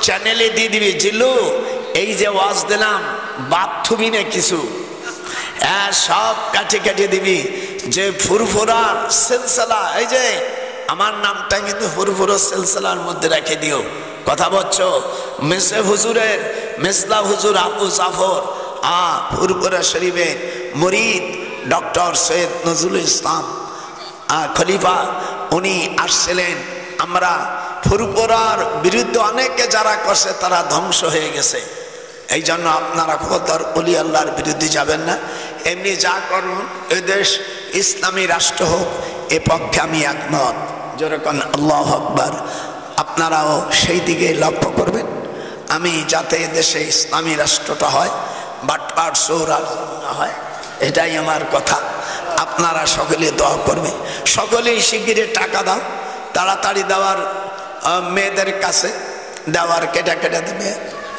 Speaker 1: চ্যানেলে দিয়ে দিবি। জিলু এই যে ওয়াজ দিলাম বাথরুমি না কিছু সব কাটে কাটে দিবি। যে ফুরফুরার সিলসিলা, এই যে আমার নামটা কিন্তু ফুরফুরার সিলসিলার মধ্যে রেখে দিও। কথা বলছো? মেসে হুজুরের মেসলা হুজুর আবু জাফর ফুরফুরা শরীফের মুরিদ ডক্টর সৈয়দ নজরুল ইসলাম খলিফা, উনি আসছিলেন। আমরা ফুরফুরার বিরুদ্ধে অনেকে যারা করছে তারা ধ্বংস হয়ে গেছে। এই জন্য আপনারা খবরদার অলি আল্লাহর বিরুদ্ধে যাবেন না। এমনি যা করুন এ দেশ ইসলামী রাষ্ট্র হোক, এ পক্ষে আমি একমত। যেরকম আল্লাহু আকবার, আপনারাও সেই দিকে লক্ষ্য করবেন। আমি যাতে দেশে ইসলামী রাষ্ট্রটা হয়, বাটপাট সৌরাজ না হয়, এটাই আমার কথা। আপনারা সকলে দোয়া করবে, সকলেই শিগগিরই টাকা দাও, তাড়াতাড়ি দেওয়ার, মেয়েদের কাছে দেওয়ার, কেটে কেটে দেবে।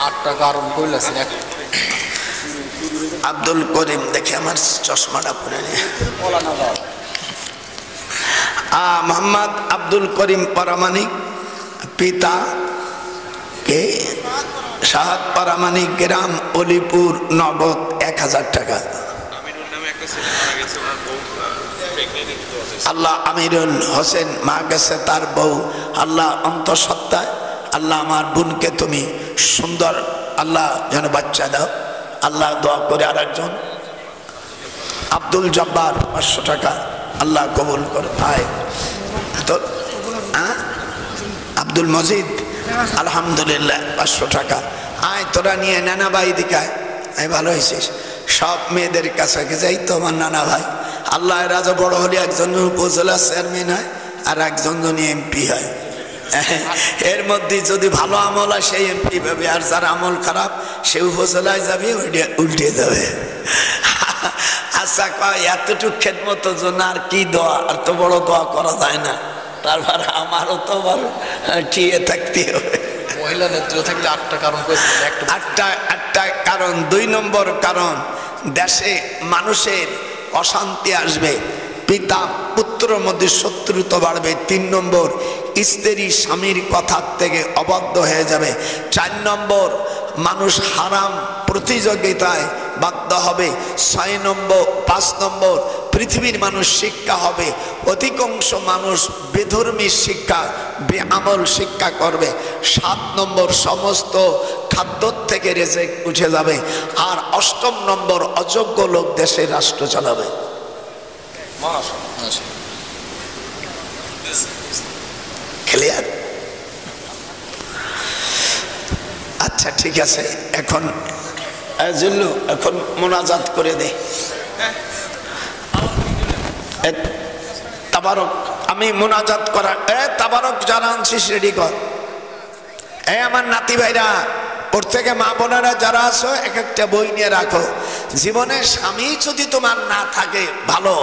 Speaker 2: 8 টাকা আর কইলাছেন।
Speaker 1: আব্দুল করিম, দেখে আমার চশমাটা পরে নিয়ে, মোহাম্মদ আব্দুল করিম পরামানিক, পিতা কে শাহাদ পরামানিক, গ্রাম অলিপুর, নগদ 1000 টাকা। আল্লাহ আমিরুল হোসেন মা গেছে, তার বউ আল্লাহ অন্তঃসত্ত্বায়, আল্লাহ আমার বোনকে তুমি সুন্দর আল্লাহ যেন বাচ্চা দাও। আল্লাহ দোয়া করে। আর একজন আব্দুল জব্বার 500 টাকা, আল্লাহ কবুল করে। ভাই তো আব্দুল মজিদ আলহামদুলিল্লাহ 500 টাকা। আয় তোরা নিয়ে নানা ভাই দিকায়, ভালো হয়েছিস। সব মেয়েদের কাছে যাই তো আমার নানা ভাই। আল্লাহ রাজা বড় হলে একজন উপজেলা চেয়ারম্যান হয় আর একজন এমপি হয়। এর মধ্যে যদি ভালো আমল হয় সেই এমপি পাবে, আর যার আমল খারাপ সে উপজেলায় যাবে, ওইটা উল্টে যাবে। আচ্ছা কয় এতটুক খেদমতের জন্য আর কি দোয়া, আর তো বড় দোয়া করা যায় না। তারপর আমারও তো বড় ঠিয়ে থাকতে হবে।
Speaker 2: মহিলা নেত্রী থাকলে 8টা কারণ কইছেন।
Speaker 1: 8টা কারণ। 2 নম্বর কারণ, দেশে মানুষের অশান্তি আসবে, পিতা পুত্রের মধ্যে শত্রুতা বাড়বে। 3 নম্বর, স্ত্রী স্বামীর কথার থেকে অবাধ্য হয়ে যাবে। 4 নম্বর, মানুষ হারাম প্রতিযোগিতায় বাধ্য হবে। 5 নম্বর, পৃথিবীর মানুষ শিক্ষা হবে। অধিকাংশ মানুষ বেধর্মী শিক্ষা, বেআমল শিক্ষা করবে। 7 নম্বর, সমস্ত খাদ্য থেকে রেজেক উঠে যাবে। আর 8ম নম্বর, অযোগ্য লোক দেশে রাষ্ট্র চালাবে। ক্লিয়ার? আচ্ছা ঠিক আছে, এখন এখন মোনাজাত করে দে। তাবারক, আমি মোনাজাত করা, তাবারক যারা আনছিস রেডি কর। আমার নাতি ভাইরা, ওর থেকে মা বোনেরা যারা আছো, এক একটা বই নিয়ে রাখো। জীবনে স্বামী যদি তোমার না থাকে ভালো,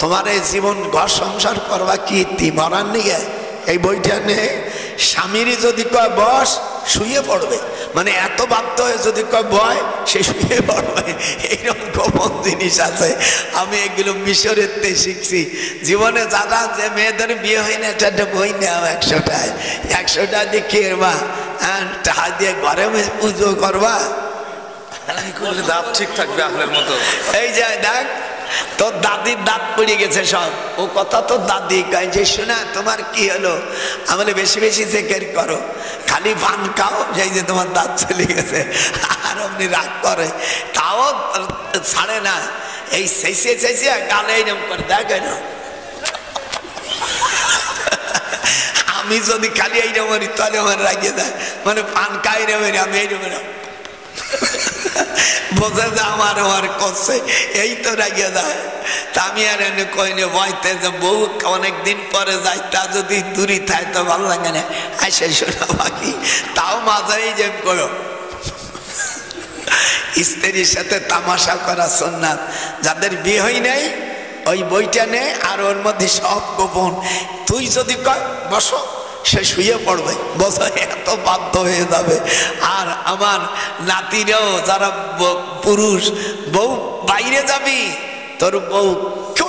Speaker 1: তোমার এই জীবন ঘর সংসার করবা কি মরার নিয়ে? এই বইটা নিয়ে স্বামীর যদি কয় বস, শুয়ে পড়বে। মানে এত বাধ্য হয়ে যদি কয় বয়, সে শুয়ে পড়বে। এইরকম গোপন জিনিস আছে, আমি এগুলো মিশরের থেকে শিখছি। জীবনে যারা যে মেয়েদের বিয়ে হয় না, একটা বই নেওয়া 100টায় 100টা দিয়ে খেরবা, টাকা দিয়ে ঘরে পুজো করবা,
Speaker 2: করলে দাঁত ঠিক থাকবে আপনার মতো।
Speaker 1: এই যে দেখ, তোর দাদির দাঁত পড়ে গেছে সব। ও কথা তোর দাদি কয় যে, শোনা তোমার কি হলো? আমাদের বেশি বেশি জিকির করো, খালি পান খাও, সেই যে তোমার দাঁত চলে গেছে। আর অমনি রাগ করে, তাও ছাড়ে না। এই চেঁচিয়ে গালে এইরকম করে, দেখে না আমি যদি খালি এইরকম করি তাহলে আমার রাগিয়ে দেয়। মানে পান খাই রে, আমি এইরকম বোঝা যায় আমার করছে, এই তো রাগিয়ে দেয়। তা আমি আর এনে কইনে বইতে যে বউ অনেকদিন পরে যাই, তা যদি দূরে থাকে তো ভালো লাগে না। আসে শোনা বাকি, তাও মাঝাই যে করো। স্ত্রীর সাথে তামাশা করা সুন্নাত। যাদের বিয়ে হয় নাই ওই বইটা নে, আর ওর মধ্যে সব গোপন। তুই যদি কয় বসো, সে শুয়ে পড়বে। বোঝা এত বাধ্য হয়ে যাবে। আর আমার নাতিরাও যারা পুরুষ, বউ বাইরে যাবি, তোর বউ